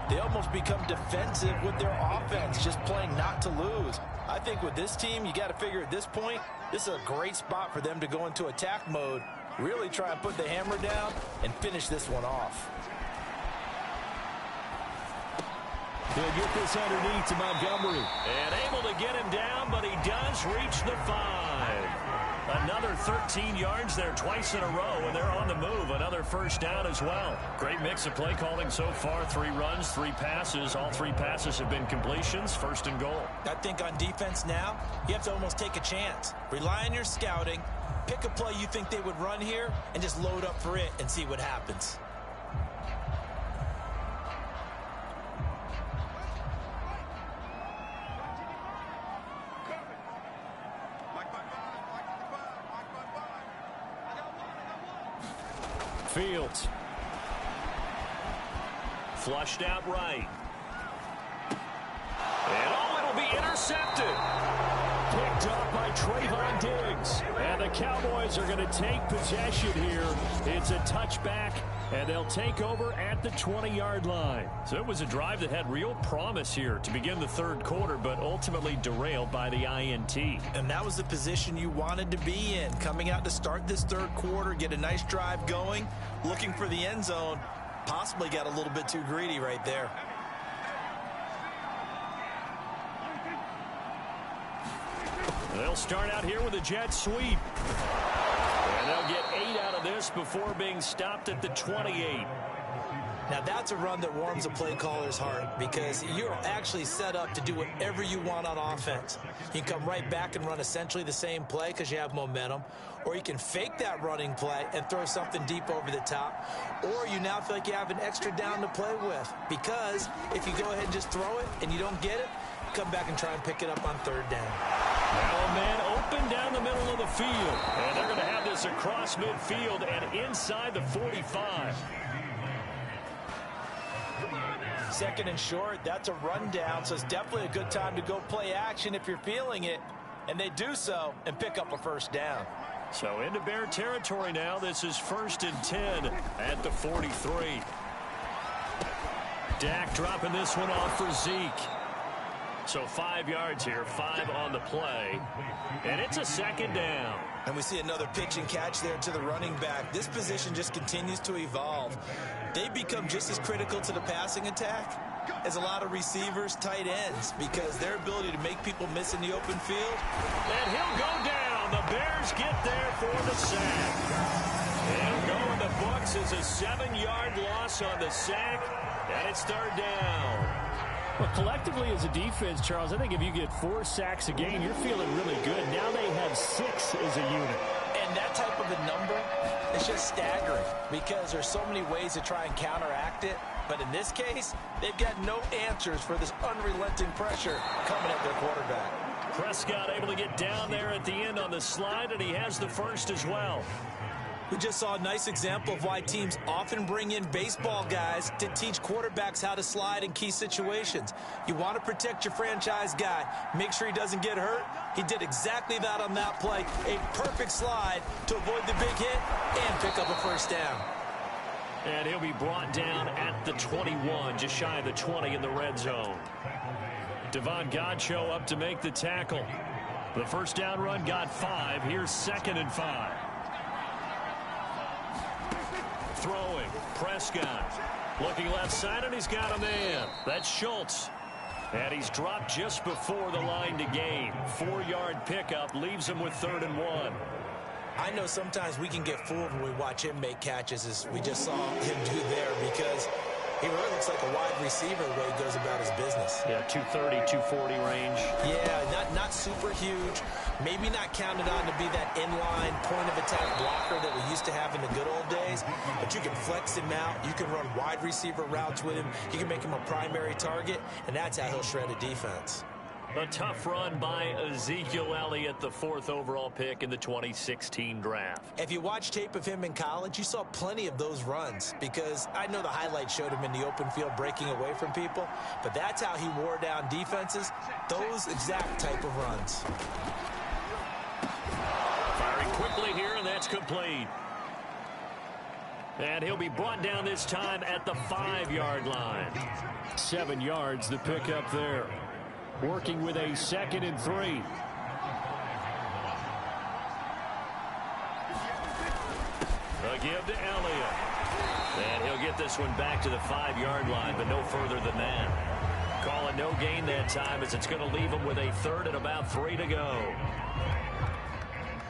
they almost become defensive with their offense, just playing not to lose. I think with this team, you got to figure at this point, this is a great spot for them to go into attack mode, really try and put the hammer down and finish this one off. He'll get this underneath to Montgomery. And able to get him down, but he does reach the 5. Another 13 yards there twice in a row, and they're on the move. Another 1st down as well. Great mix of play calling so far. 3 runs, 3 passes. All 3 passes have been completions. 1st and goal. I think on defense now, you have to almost take a chance. Rely on your scouting. Pick a play you think they would run here, and just load up for it and see what happens. Fields. Flushed out right. And it'll be intercepted. Picked up by Trayvon Diggs. And the Cowboys are going to take possession here. It's a touchback, and they'll take over at the 20-yard line. So it was a drive that had real promise here to begin the 3rd quarter, but ultimately derailed by the INT. And that was the position you wanted to be in, coming out to start this 3rd quarter, get a nice drive going, looking for the end zone. Possibly got a little bit too greedy right there. They'll start out here with a jet sweep. And they'll get 8 out of this before being stopped at the 28. Now that's a run that warms a play caller's heart because you're actually set up to do whatever you want on offense. You can come right back and run essentially the same play because you have momentum, or you can fake that running play and throw something deep over the top, or you now feel like you have an extra down to play with because if you go ahead and just throw it and you don't get it, come back and try and pick it up on 3rd down. Now a man open down the middle of the field, and they're going to have this across midfield and inside the 45. 2nd and short, that's a rundown, so it's definitely a good time to go play action if you're feeling it, and they do so and pick up a 1st down. So into Bear territory now. This is 1st and 10 at the 43. Dak dropping this one off for Zeke. So 5 yards here, 5 on the play, and it's a 2nd down. And we see another pitch and catch there to the running back. This position just continues to evolve. They become just as critical to the passing attack as a lot of receivers, tight ends, because their ability to make people miss in the open field. And he'll go down. The Bears get there for the sack. And go in the books as a 7-yard loss on the sack, and it's 3rd down. Well, collectively as a defense, Charles, I think if you get 4 sacks a game, you're feeling really good. Now they have 6 as a unit. And that type of a number is just staggering because there's so many ways to try and counteract it. But in this case, they've got no answers for this unrelenting pressure coming at their quarterback. Prescott able to get down there at the end on the slide, and he has the 1st as well. We just saw a nice example of why teams often bring in baseball guys to teach quarterbacks how to slide in key situations. You want to protect your franchise guy. Make sure he doesn't get hurt. He did exactly that on that play. A perfect slide to avoid the big hit and pick up a first down. And he'll be brought down at the 21, just shy of the 20 in the red zone. Devon Godchaux up to make the tackle. The first down run got 5. Here's 2nd and 5. Throwing, Prescott. Looking left side, and he's got a man. That's Schultz. And he's dropped just before the line to gain. 4-yard pickup leaves him with 3rd and 1. I know sometimes we can get fooled when we watch him make catches, as we just saw him do there, because he really looks like a wide receiver the way he goes about his business. Yeah, 230, 240 range. Yeah, not super huge. Maybe not counted on to be that inline point-of-attack blocker that we used to have in the good old days, but you can flex him out. You can run wide receiver routes with him. You can make him a primary target, and that's how he'll shred a defense. A tough run by Ezekiel Elliott, the 4th overall pick in the 2016 draft. If you watch tape of him in college, you saw plenty of those runs, because I know the highlights showed him in the open field breaking away from people, but that's how he wore down defenses, those exact type of runs. Firing quickly here, and that's complete. And he'll be brought down this time at the 5-yard line. 7 yards, the pickup there. Working with a 2nd and 3. A give to Elliott. And he'll get this one back to the 5-yard line, but no further than that. Call it no gain that time, as it's going to leave him with a 3rd and about 3 to go.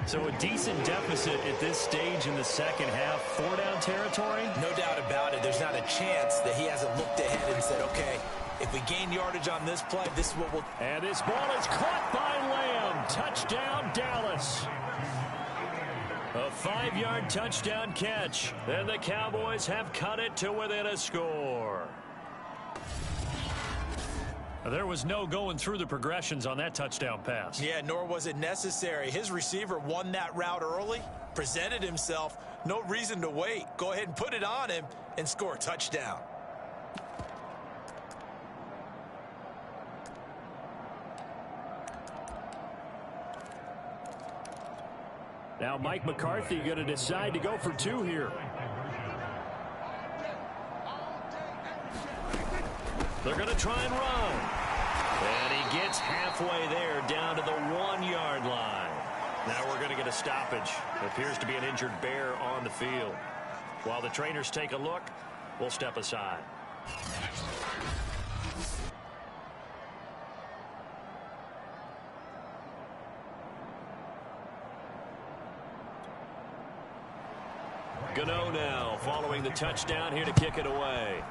So a decent deficit at this stage in the second half. 4-down territory? No doubt about it. There's not a chance that he hasn't looked ahead and said, okay, if we gain yardage on this play, this is what we'll... And this ball is caught by Lamb. Touchdown, Dallas. A 5-yard touchdown catch. And the Cowboys have cut it to within a score. There was no going through the progressions on that touchdown pass. Yeah, nor was it necessary. His receiver won that route early, presented himself. No reason to wait. Go ahead and put it on him and score a touchdown. Now Mike McCarthy going to decide to go for 2 here. They're going to try and run. And he gets halfway there, down to the 1-yard line. Now we're going to get a stoppage. It appears to be an injured bear on the field. While the trainers take a look, we'll step aside. Gano now following the touchdown here to kick it away.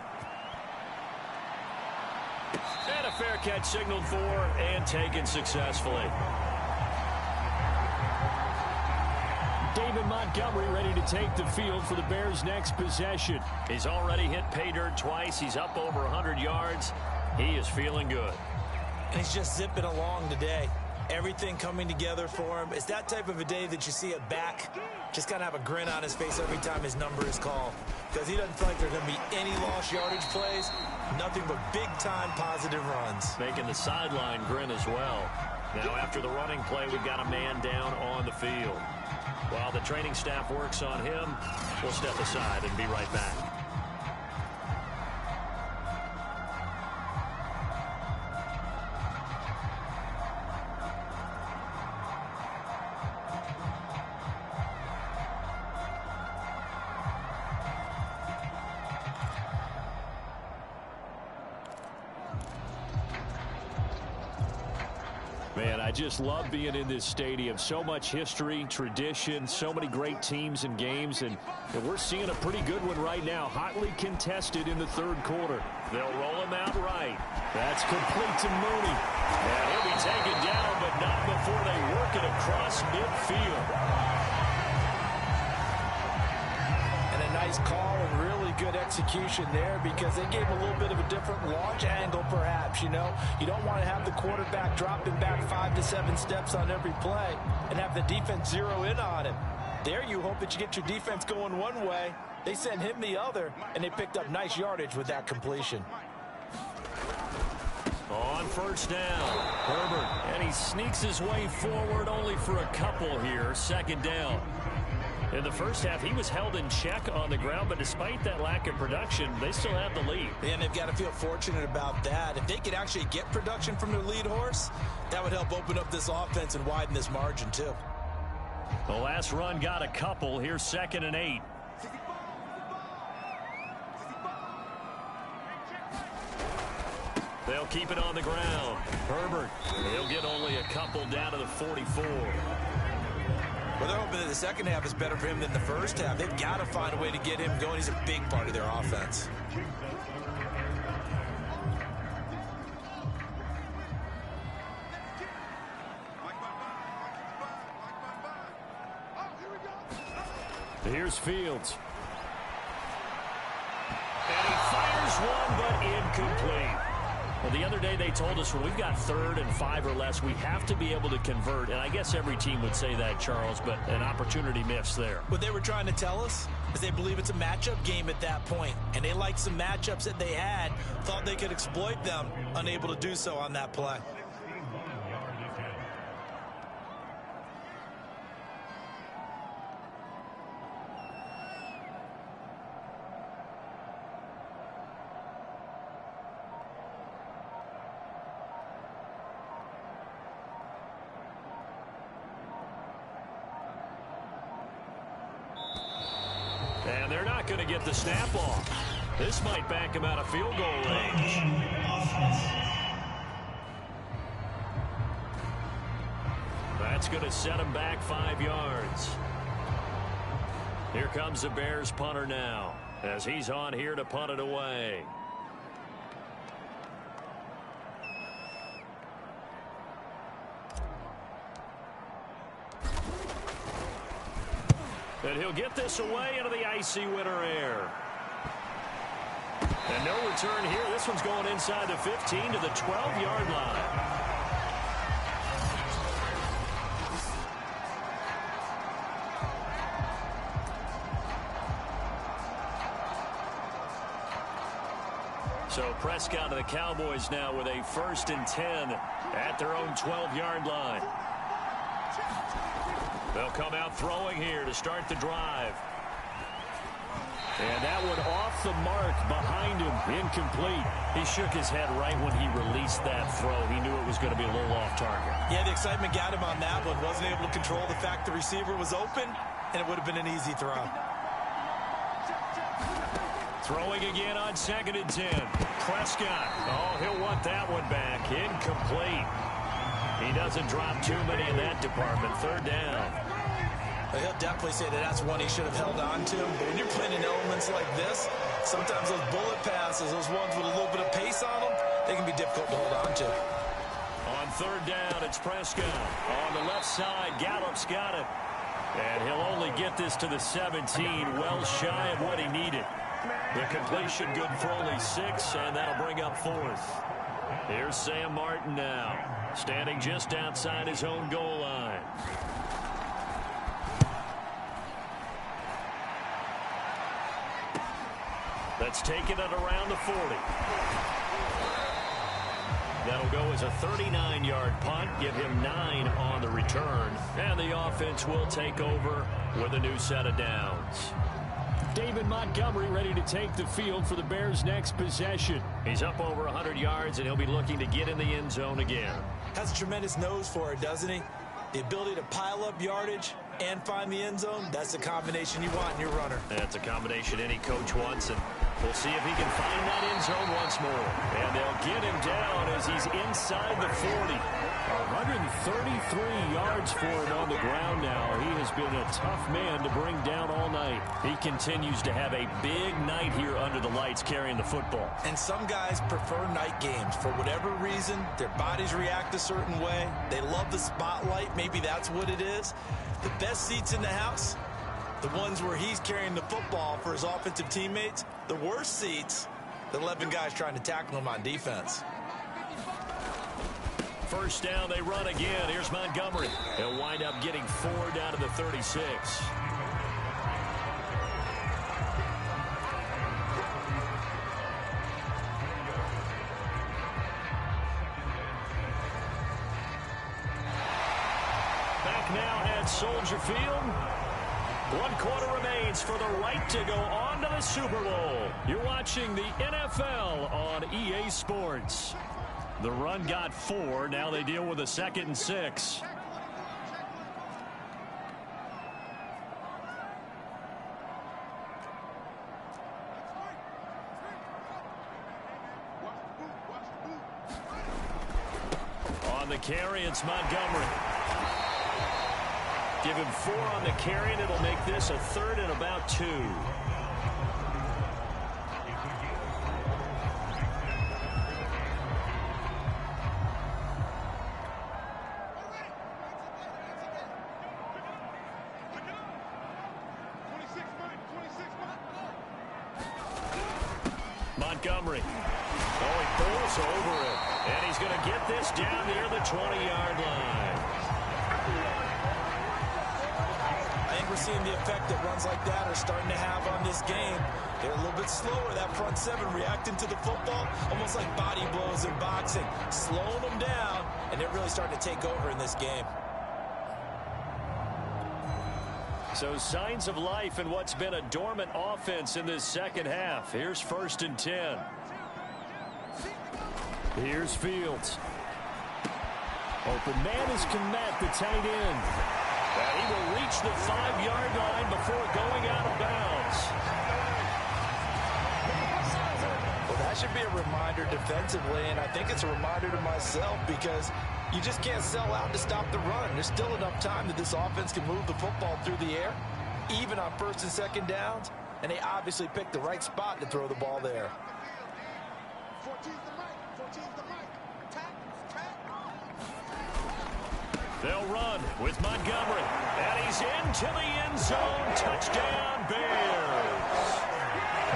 And a fair catch signaled for and taken successfully. David Montgomery ready to take the field for the Bears' next possession. He's already hit pay dirt twice. He's up over 100 yards. He is feeling good. And he's just zipping along today. Everything coming together for him. It's that type of a day that you see a back just kind of have a grin on his face every time his number is called, because he doesn't feel like there's going to be any lost yardage plays, nothing but big-time positive runs. Making the sideline grin as well. Now after the running play, we've got a man down on the field. While the training staff works on him, we'll step aside and be right back. Man, I just love being in this stadium. So much history, tradition, so many great teams and games, and we're seeing a pretty good one right now. Hotly contested in the 3rd quarter. They'll roll him out right. That's complete to Mooney. And he'll be taken down, but not before they work it across midfield. And a nice call and really good execution there, because they gave a little bit of a different launch angle perhaps, you know. You don't want to have the quarterback dropping back 5 to 7 steps on every play and have the defense zero in on him. There you hope that you get your defense going one way. They sent him the other, and they picked up nice yardage with that completion. On first down, Herbert, and he sneaks his way forward only for a couple here. Second down. In the first half, he was held in check on the ground, but despite that lack of production, they still have the lead. And they've got to feel fortunate about that. If they could actually get production from their lead horse, that would help open up this offense and widen this margin too. The last run got a couple. Here's 2nd and 8. They'll keep it on the ground. Herbert, he'll get only a couple down to the 44. Well, they're hoping that the second half is better for him than the first half. They've got to find a way to get him going. He's a big part of their offense. Here's Fields. And he fires one, but incomplete. Well, the other day they told us when we've got 3rd and 5 or less, we have to be able to convert. And I guess every team would say that, Charles, but an opportunity missed there. What they were trying to tell us is they believe it's a matchup game at that point. And they liked some matchups that they had, thought they could exploit them, unable to do so on that play. And they're not going to get the snap off. This might back him out of field goal range. That's going to set him back 5 yards. Here comes the Bears punter now, as he's on here to punt it away. And he'll get this away into the icy winter air. And no return here. This one's going inside the 15 to the 12-yard line. So Prescott to the Cowboys now with a 1st and 10 at their own 12-yard line. They'll come out throwing here to start the drive. And that one off the mark behind him, incomplete. He shook his head right when he released that throw. He knew it was going to be a little off target. Yeah, the excitement got him on that one. Wasn't able to control the fact the receiver was open, and it would have been an easy throw. Throwing again on 2nd and 10. Prescott. Oh, he'll want that one back. Incomplete. He doesn't drop too many in that department. 3rd down. He'll definitely say that that's one he should have held on to. But when you're playing in elements like this, sometimes those bullet passes, those ones with a little bit of pace on them, they can be difficult to hold on to. On 3rd down, it's Prescott. On the left side, Gallup's got it. And he'll only get this to the 17, well shy of what he needed. The completion good for only 6, and that'll bring up 4th. Here's Sam Martin now, standing just outside his own goal line. That's taken it around the 40. That'll go as a 39-yard punt, give him 9 on the return, and the offense will take over with a new set of downs. David Montgomery ready to take the field for the Bears' next possession. He's up over 100 yards, and he'll be looking to get in the end zone again. Has a tremendous nose for it, doesn't he? The ability to pile up yardage and find the end zone, that's the combination you want in your runner. That's a combination any coach wants, and we'll see if he can find that end zone once more. And they'll get him down as he's inside the 40. 133 yards for him on the ground now. He has been a tough man to bring down all night. He continues to have a big night here under the lights carrying the football. And some guys prefer night games. For whatever reason, their bodies react a certain way. They love the spotlight. Maybe that's what it is. The best seats in the house, the ones where he's carrying the football for his offensive teammates. The worst seats, the 11 guys trying to tackle him on defense. First down, they run again. Here's Montgomery. He'll wind up getting 4 down to the 36. now at Soldier Field. 1 quarter remains for the right to go on to the Super Bowl. You're watching the NFL on EA Sports. The run got 4. Now they deal with a 2nd and 6. On the carry, it's Montgomery. Give him 4 on the carry, and it'll make this a 3rd and about 2. Montgomery. Oh, he pulls over it. And he's going to get this down near the 20-yard line. I think we're seeing the effect that runs like that are starting to have on this game. They're a little bit slower, that front 7, reacting to the football, almost like body blows in boxing, slowing them down, and they're really starting to take over in this game. So signs of life in what's been a dormant offense in this second half. Here's 1st and 10. Here's Fields. Open man is Kmet, the tight end. And he will reach the 5-yard line before going out of bounds. Well, that should be a reminder defensively, and I think it's a reminder to myself because you just can't sell out to stop the run. There's still enough time that this offense can move the football through the air, even on 1st and 2nd downs, and they obviously picked the right spot to throw the ball there. They'll run with Montgomery, and he's into the end zone. Touchdown, Bears.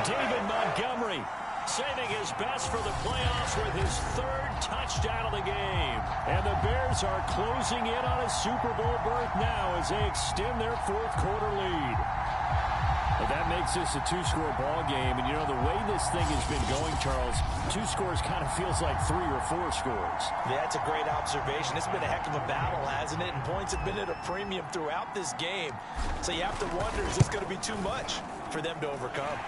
David Montgomery saving his best for the playoffs with his 3rd touchdown of the game. And the Bears are closing in on a Super Bowl berth now as they extend their 4th quarter lead. But that makes this a 2-score ball game. And, you know, the way this thing has been going, Charles, 2 scores kind of feels like 3 or 4 scores. Yeah, that's a great observation. It's been a heck of a battle, hasn't it? And points have been at a premium throughout this game. So you have to wonder, is this going to be too much for them to overcome?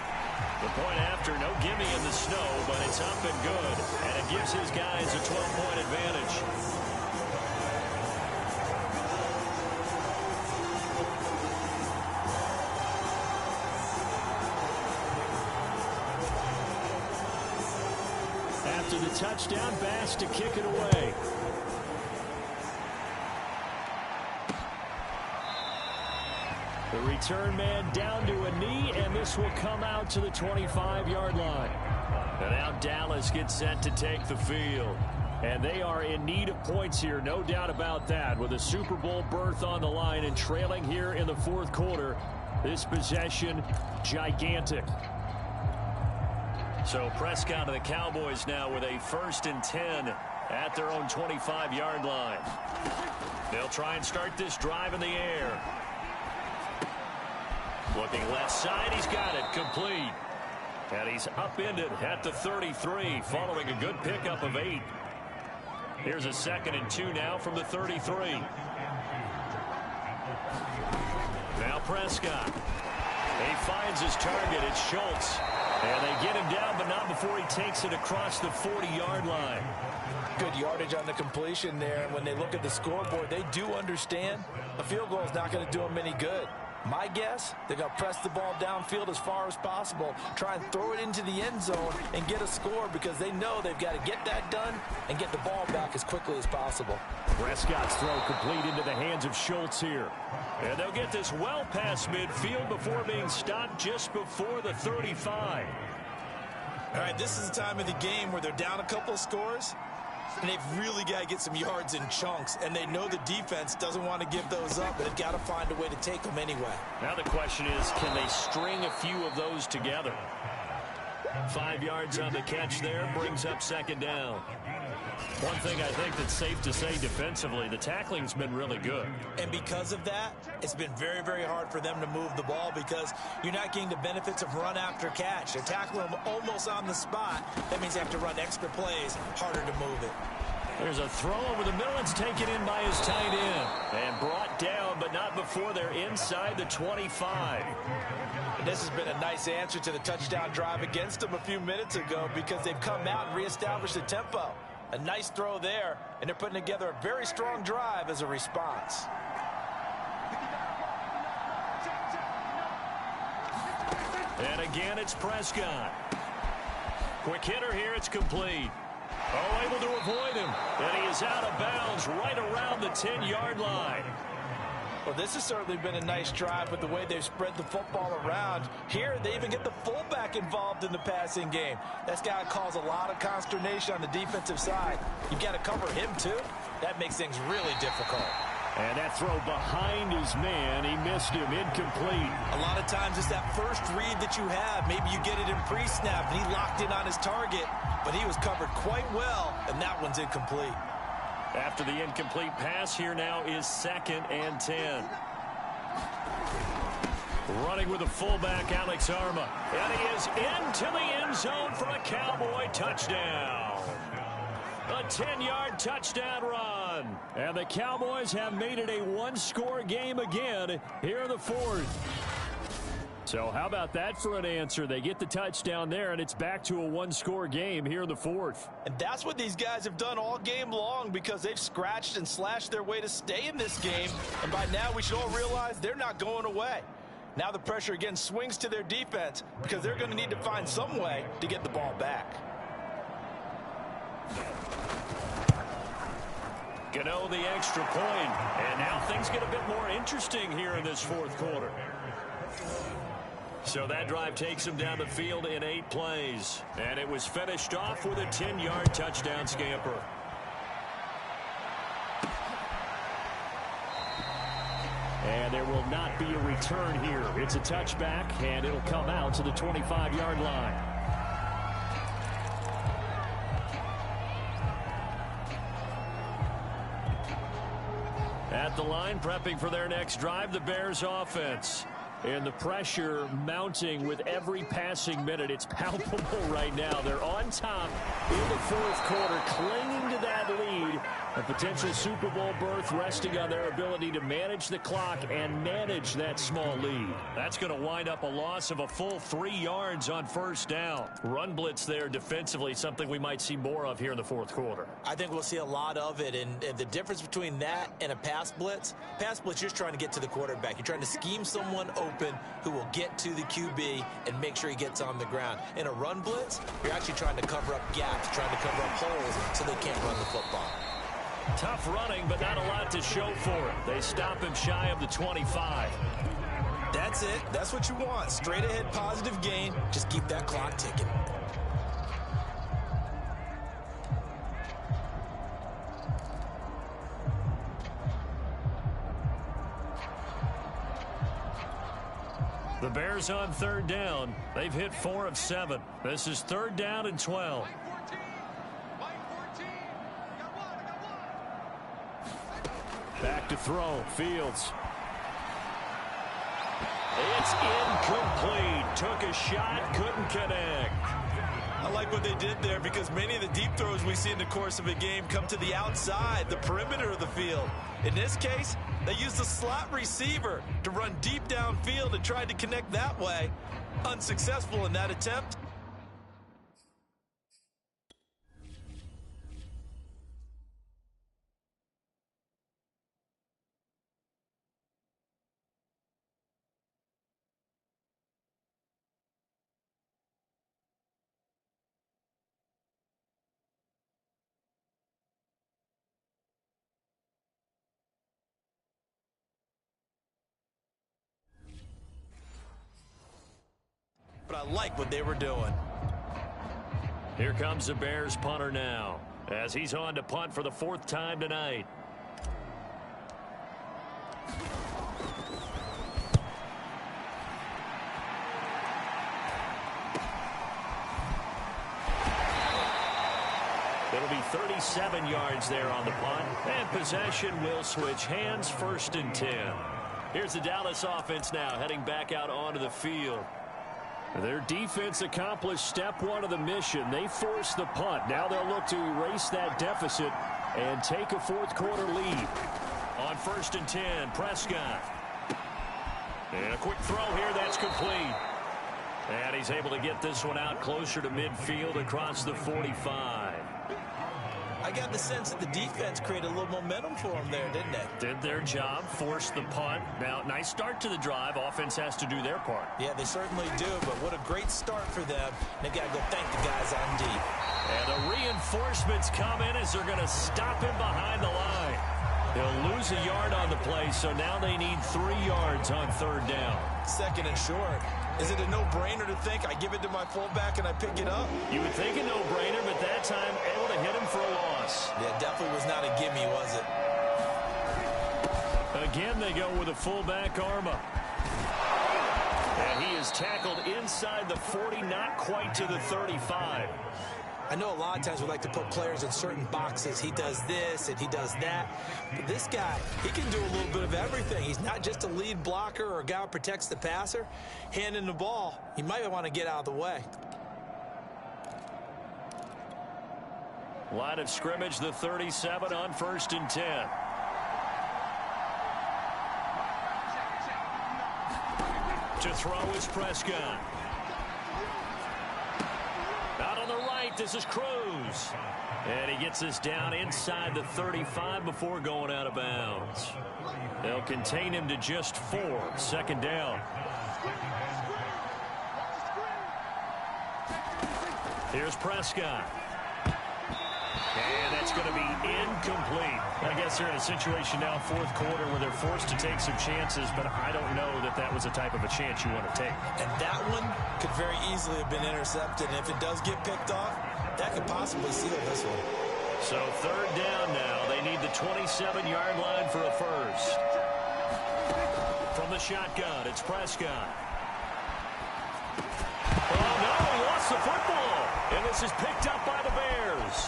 The point after, no gimme in the snow, but it's up and good. And it gives his guys a 12-point advantage. After the touchdown, Bass to kick it away. The return man down to a knee, and this will come out to the 25-yard line. And now Dallas gets set to take the field. And they are in need of points here, no doubt about that, with a Super Bowl berth on the line and trailing here in the 4th quarter. This possession, gigantic. So Prescott of the Cowboys now with a 1st and 10 at their own 25-yard line. They'll try and start this drive in the air. Looking left side, he's got it, complete. And he's upended at the 33, following a good pickup of 8. Here's a 2nd and 2 now from the 33. Now Prescott. He finds his target, it's Schultz. And they get him down, but not before he takes it across the 40-yard line. Good yardage on the completion there. And when they look at the scoreboard, they do understand a field goal is not going to do them any good. My guess, they're going to press the ball downfield as far as possible, try and throw it into the end zone and get a score because they know they've got to get that done and get the ball back as quickly as possible. Prescott's throw complete into the hands of Schultz here. And they'll get this well past midfield before being stopped just before the 35. All right, this is the time of the game where they're down a couple of scores, and they've really got to get some yards in chunks, and they know the defense doesn't want to give those up, but they've got to find a way to take them anyway. Now the question is, can they string a few of those together? 5 yards on the catch there, brings up 2nd down. One thing I think that's safe to say defensively, the tackling's been really good. And because of that, it's been very, very hard for them to move the ball because you're not getting the benefits of run after catch. They're tackling them almost on the spot. That means they have to run extra plays, harder to move it. There's a throw over the middle. It's taken in by his tight end. And brought down, but not before they're inside the 25. And this has been a nice answer to the touchdown drive against them a few minutes ago because they've come out and reestablished the tempo. A nice throw there, and they're putting together a very strong drive as a response. And again, it's Prescott. Quick hitter here. It's complete. Oh, able to avoid him. And he is out of bounds right around the 10-yard line. Well, this has certainly been a nice drive with the way they've spread the football around. Here, they even get the fullback involved in the passing game. That's got to cause a lot of consternation on the defensive side. You've got to cover him, too. That makes things really difficult. And that throw behind his man, he missed him, incomplete. A lot of times it's that first read that you have. Maybe you get it in pre-snap, and he locked in on his target, but he was covered quite well, and that one's incomplete. After the incomplete pass, here now is 2nd and 10. Running with the fullback, Alex Arma. And he is into the end zone for a Cowboy touchdown. A 10-yard touchdown run. And the Cowboys have made it a one-score game again here in the 4th. So how about that for an answer? They get the touchdown there, and it's back to a one-score game here in the 4th. And that's what these guys have done all game long because they've scratched and slashed their way to stay in this game. And by now we should all realize they're not going away. Now the pressure again swings to their defense because they're going to need to find some way to get the ball back. Gano the extra point. And now things get a bit more interesting here in this 4th quarter. So that drive takes them down the field in 8 plays. And it was finished off with a 10-yard touchdown scamper. And there will not be a return here. It's a touchback, and it'll come out to the 25-yard line. At the line, prepping for their next drive, the Bears offense. And the pressure mounting with every passing minute. It's palpable right now. They're on top in the 4th quarter, clinging to that lead. A potential Super Bowl berth resting on their ability to manage the clock and manage that small lead. That's going to wind up a loss of a full 3 yards on 1st down. Run blitz there defensively, something we might see more of here in the 4th quarter. I think we'll see a lot of it. And the difference between that and a pass blitz, you're just trying to get to the quarterback. You're trying to scheme someone open who will get to the QB and make sure he gets on the ground. In a run blitz, you're actually trying to cover up gaps, trying to cover up holes so they can't run the football. Tough running, but not a lot to show for it. They stop him shy of the 25. That's it. That's what you want. Straight ahead positive gain. Just keep that clock ticking. The Bears on 3rd down. They've hit 4 of 7. This is 3rd down and 12. Back to throw. Fields. It's incomplete. Took a shot, couldn't connect. I like what they did there because many of the deep throws we see in the course of a game come to the outside, the perimeter of the field. In this case, they used the slot receiver to run deep downfield and tried to connect that way. Unsuccessful in that attempt. But I like what they were doing. Here comes the Bears punter now, as he's on to punt for the 4th time tonight. It'll be 37 yards there on the punt, and possession will switch hands, 1st and 10. Here's the Dallas offense now, heading back out onto the field. Their defense accomplished step 1 of the mission. They forced the punt. Now they'll look to erase that deficit and take a fourth quarter lead. On 1st and 10, Prescott. And a quick throw here, that's complete. And he's able to get this one out closer to midfield across the 45. I got the sense that the defense created a little momentum for them there, didn't they? Did their job, forced the punt. Now, nice start to the drive. Offense has to do their part. Yeah, they certainly do, but what a great start for them. They got to go thank the guys on D. And the reinforcements come in as they're going to stop him behind the line. He'll lose a yard on the play, so now they need 3 yards on 3rd down. 2nd and short. Is it a no-brainer to think I give it to my fullback and I pick it up? You would think a no-brainer, but that time able to hit him for a loss. Yeah, definitely was not a gimme, was it? Again, they go with a fullback Arma. And he is tackled inside the 40, not quite to the 35. I know a lot of times we like to put players in certain boxes. He does this and he does that. But this guy, he can do a little bit of everything. He's not just a lead blocker or a guy who protects the passer. Handing the ball, he might want to get out of the way. Line of scrimmage, the 37 on 1st and 10. To throw is Prescott. Out on the right, this is Cruz. And he gets this down inside the 35 before going out of bounds. They'll contain him to just 4. 2nd down. Here's Prescott. And that's going to be incomplete. I guess they're in a situation now, 4th quarter, where they're forced to take some chances, but I don't know that that was the type of a chance you want to take. And that one could very easily have been intercepted. And if it does get picked off, that could possibly seal this one. So 3rd down now. They need the 27-yard line for a first. From the shotgun, it's Prescott. Oh, no, he lost the football. And this is picked up by the Bears.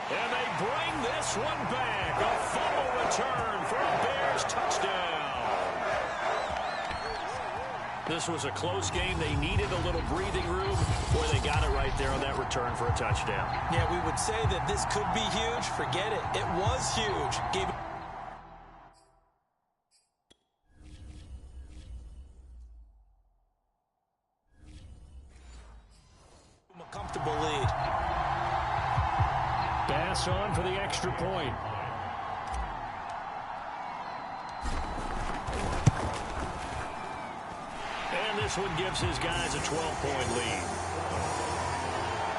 And they bring this one back. A fumble return for a Bears touchdown. This was a close game. They needed a little breathing room. Boy, they got it right there on that return for a touchdown. Yeah, we would say that this could be huge. Forget it. It was huge. Gave him a comfortable lead. Pass on for the extra point. And this one gives his guys a 12-point lead.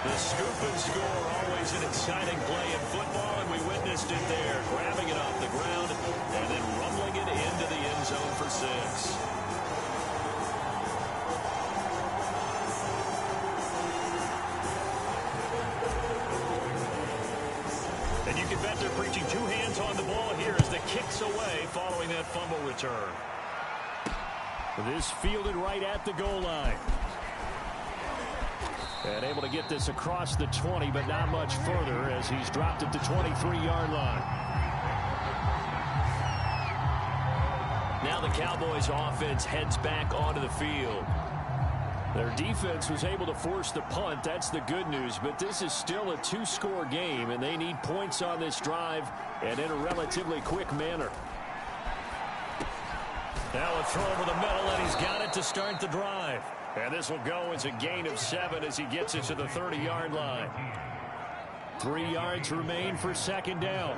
The scoop and score, always an exciting play in football, and we witnessed it there, grabbing it off the ground and then rumbling it into the end zone for 6. And you can bet they're preaching 2 hands on the ball here as the kick's away following that fumble return. This fielded right at the goal line. And able to get this across the 20, but not much further as he's dropped at the 23-yard line. Now the Cowboys offense heads back onto the field. Their defense was able to force the punt. That's the good news, but this is still a 2-score game, and they need points on this drive and in a relatively quick manner. Now a throw over the middle, and he's got it to start the drive. And this will go as a gain of 7 as he gets it to the 30-yard line. 3 yards remain for 2nd down.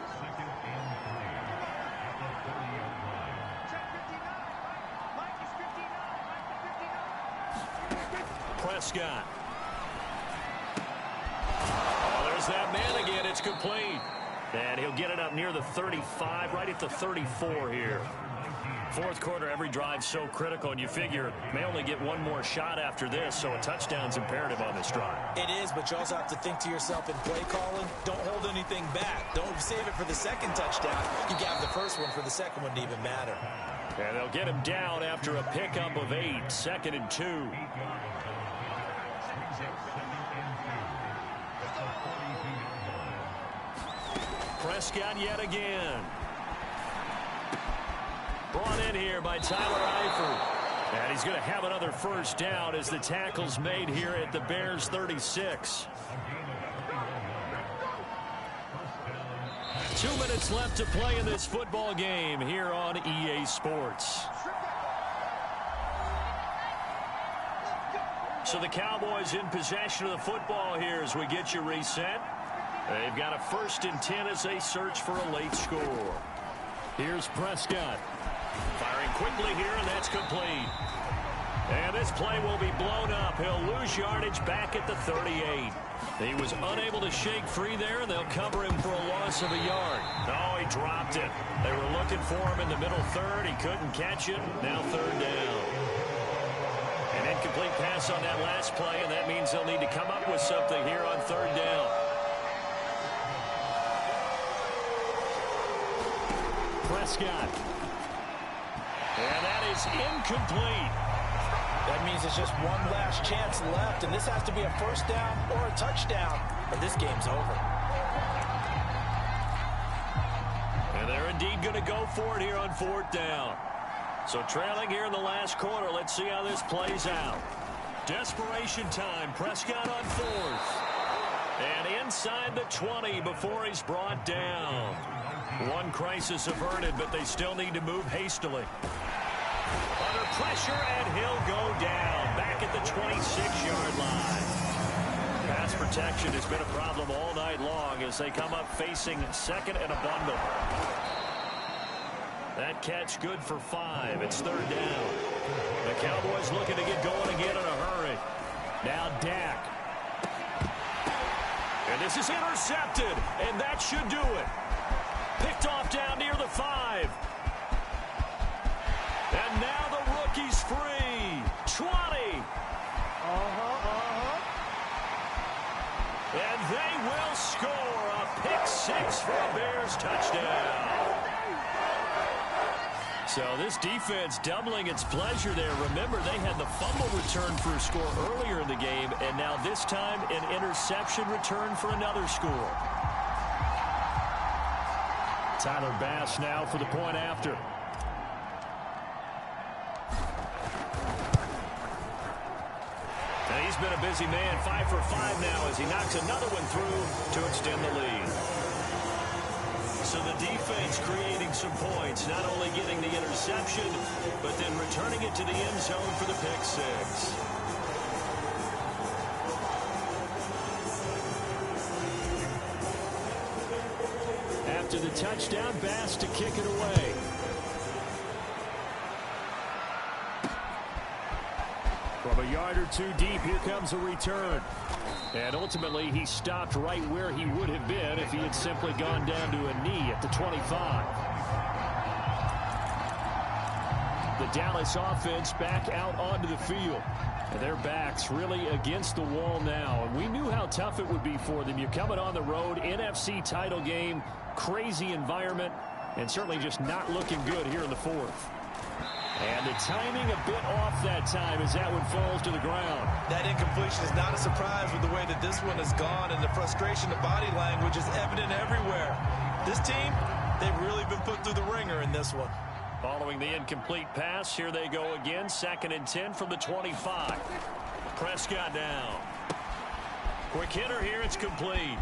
Prescott. Oh, there's that man again. It's complete. And he'll get it up near the 35, right at the 34 here. 4th quarter, every drive so critical, and you figure may only get one more shot after this, so a touchdown's imperative on this drive. It is, but you also have to think to yourself in play calling, don't hold anything back. Don't save it for the 2nd touchdown. You got the first one for the 2nd one to even matter. And they'll get him down after a pickup of 8, 2nd and 2. Prescott yet again. Brought in here by Tyler Eifert. And he's going to have another first down as the tackle's made here at the Bears 36. 2 minutes left to play in this football game here on EA Sports. So the Cowboys in possession of the football here as we get you reset. They've got a 1st and 10 as they search for a late score. Here's Prescott. Firing quickly here, and that's complete. And this play will be blown up. He'll lose yardage back at the 38. He was unable to shake free there, and they'll cover him for a loss of a yard. Oh, he dropped it. They were looking for him in the middle third. He couldn't catch it. Now 3rd down. An incomplete pass on that last play, and that means they'll need to come up with something here on 3rd down. Prescott. And that is incomplete. That means it's just one last chance left, and this has to be a 1st down or a touchdown, or this game's over. And they're indeed going to go for it here on 4th down. So trailing here in the last quarter. Let's see how this plays out. Desperation time. Prescott on 4th. And inside the 20 before he's brought down. One crisis averted, but they still need to move hastily. Under pressure, and he'll go down back at the 26-yard line. Pass protection has been a problem all night long as they come up facing 2nd and a bundle. That catch good for 5. It's 3rd down. The Cowboys looking to get going again in a hurry. Now Dak. And this is intercepted, and that should do it. Picked off down near the 5. And now the rookie's free. 20. And they will score a pick 6 for a Bears touchdown. So this defense doubling its pleasure there. Remember, they had the fumble return for a score earlier in the game, and now this time an interception return for another score. Tyler Bass now for the point after. And he's been a busy man, 5 for 5 now as he knocks another one through to extend the lead. So the defense creating some points, not only getting the interception, but then returning it to the end zone for the pick 6. After the touchdown, Bass to kick it away. From a yard or 2 deep, here comes a return. And ultimately, he stopped right where he would have been if he had simply gone down to a knee at the 25. The Dallas offense back out onto the field. And their backs really against the wall now. And we knew how tough it would be for them. You're coming on the road, NFC title game, crazy environment, and certainly just not looking good here in the 4th. And the timing a bit off that time as that one falls to the ground. That incompletion is not a surprise with the way that this one has gone, and the frustration, the body language is evident everywhere. This team, they've really been put through the ringer in this one. Following the incomplete pass, here they go again. 2nd and 10 from the 25. Prescott down. Quick hitter here, it's complete.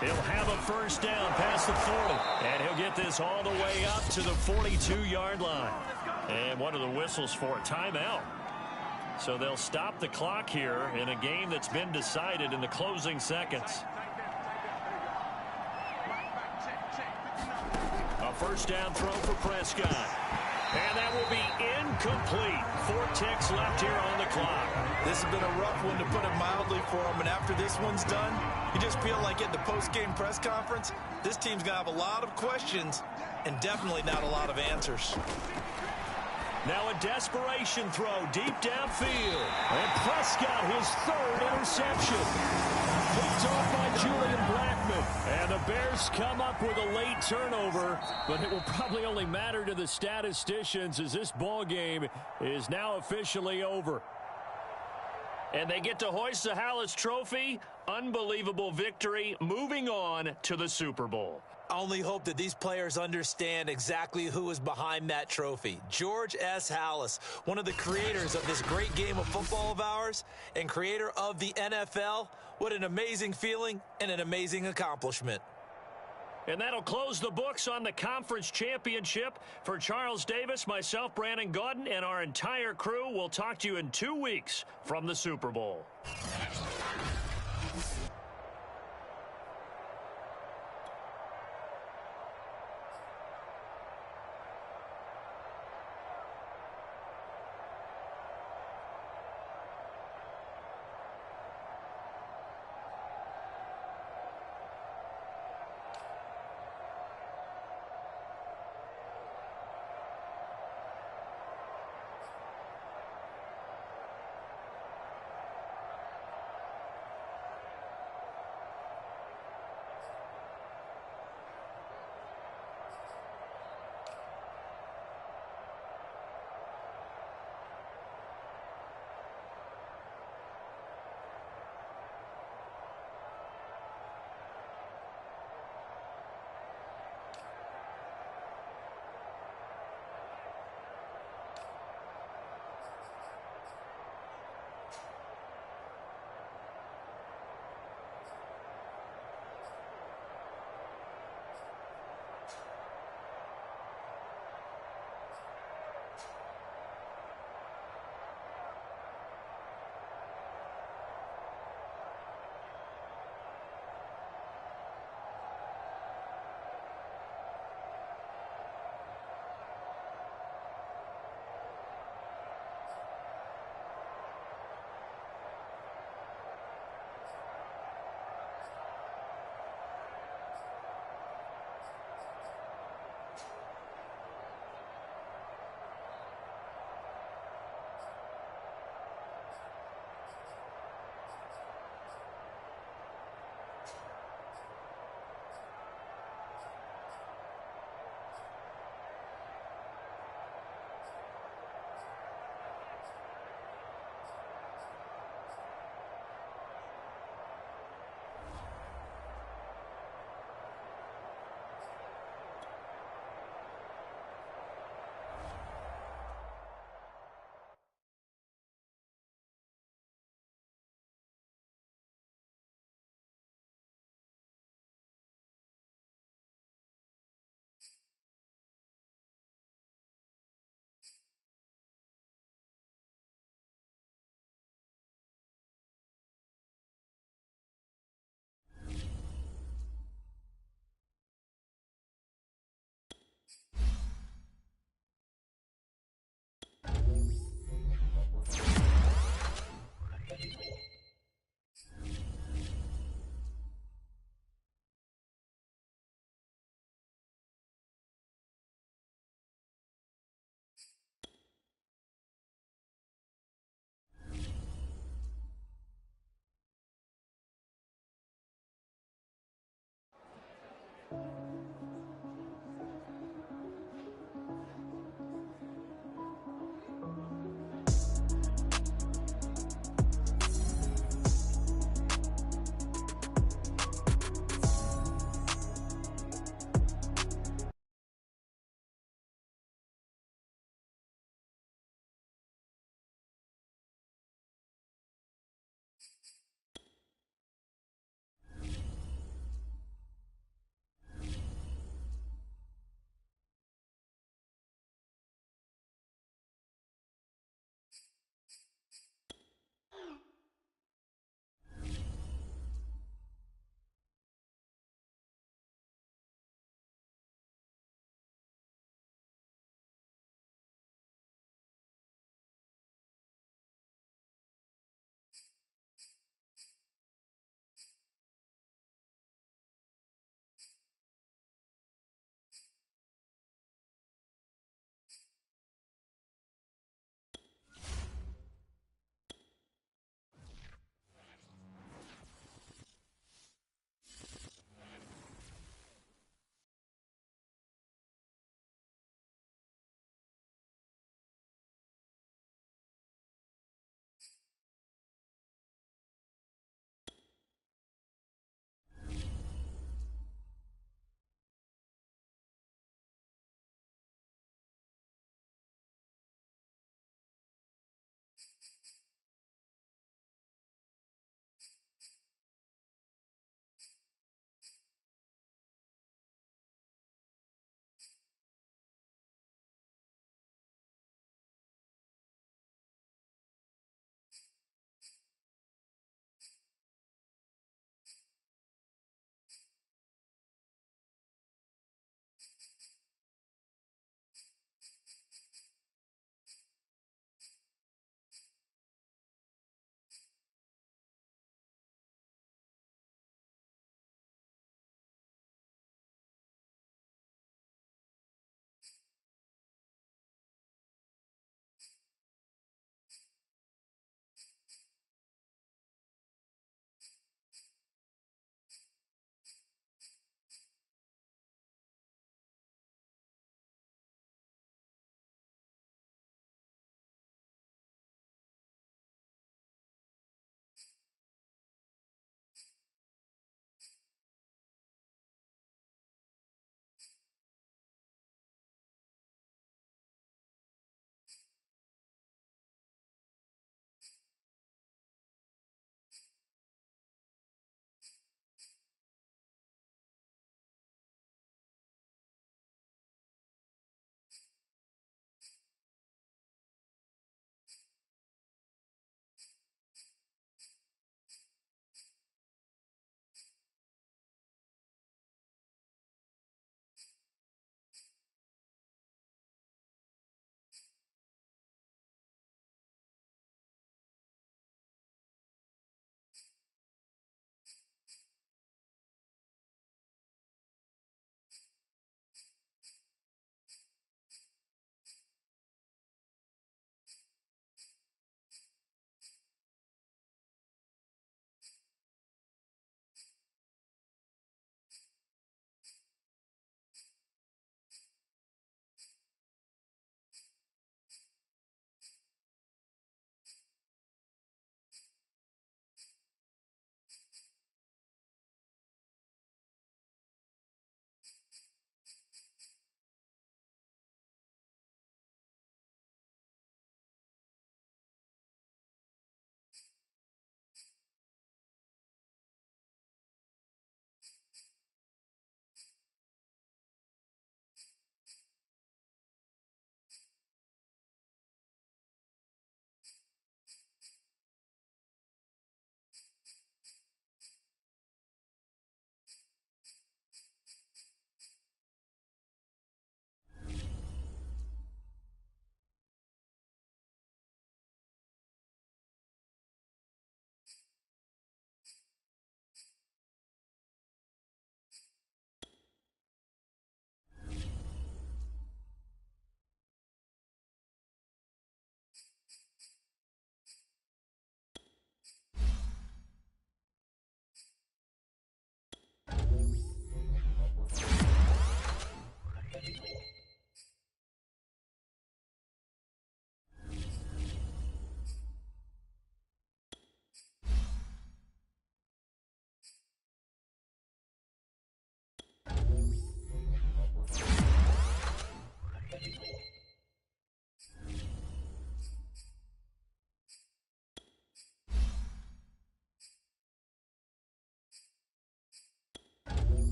He'll have a first down past the 40. And he'll get this all the way up to the 42-yard line. And one of the whistles for a timeout. So they'll stop the clock here in a game that's been decided in the closing seconds. A first down throw for Prescott. And that will be incomplete. 4 ticks left here on the clock. This has been a rough one, to put it mildly, for him. And after this one's done, you just feel like at the post-game press conference, this team's going to have a lot of questions and definitely not a lot of answers. Now a desperation throw deep downfield. And Prescott, his 3rd interception. Picked off by Julian Blackman. And the Bears come up with a late turnover, but it will probably only matter to the statisticians as this ball game is now officially over. And they get to hoist the Hallis Trophy. Unbelievable victory, moving on to the Super Bowl. I only hope that these players understand exactly who is behind that trophy. George S. Halas, one of the creators of this great game of football of ours and creator of the NFL. What an amazing feeling and an amazing accomplishment. And that'll close the books on the conference championship. For Charles Davis, myself, Brandon Gaudin, and our entire crew, we'll talk to you in 2 weeks from the Super Bowl.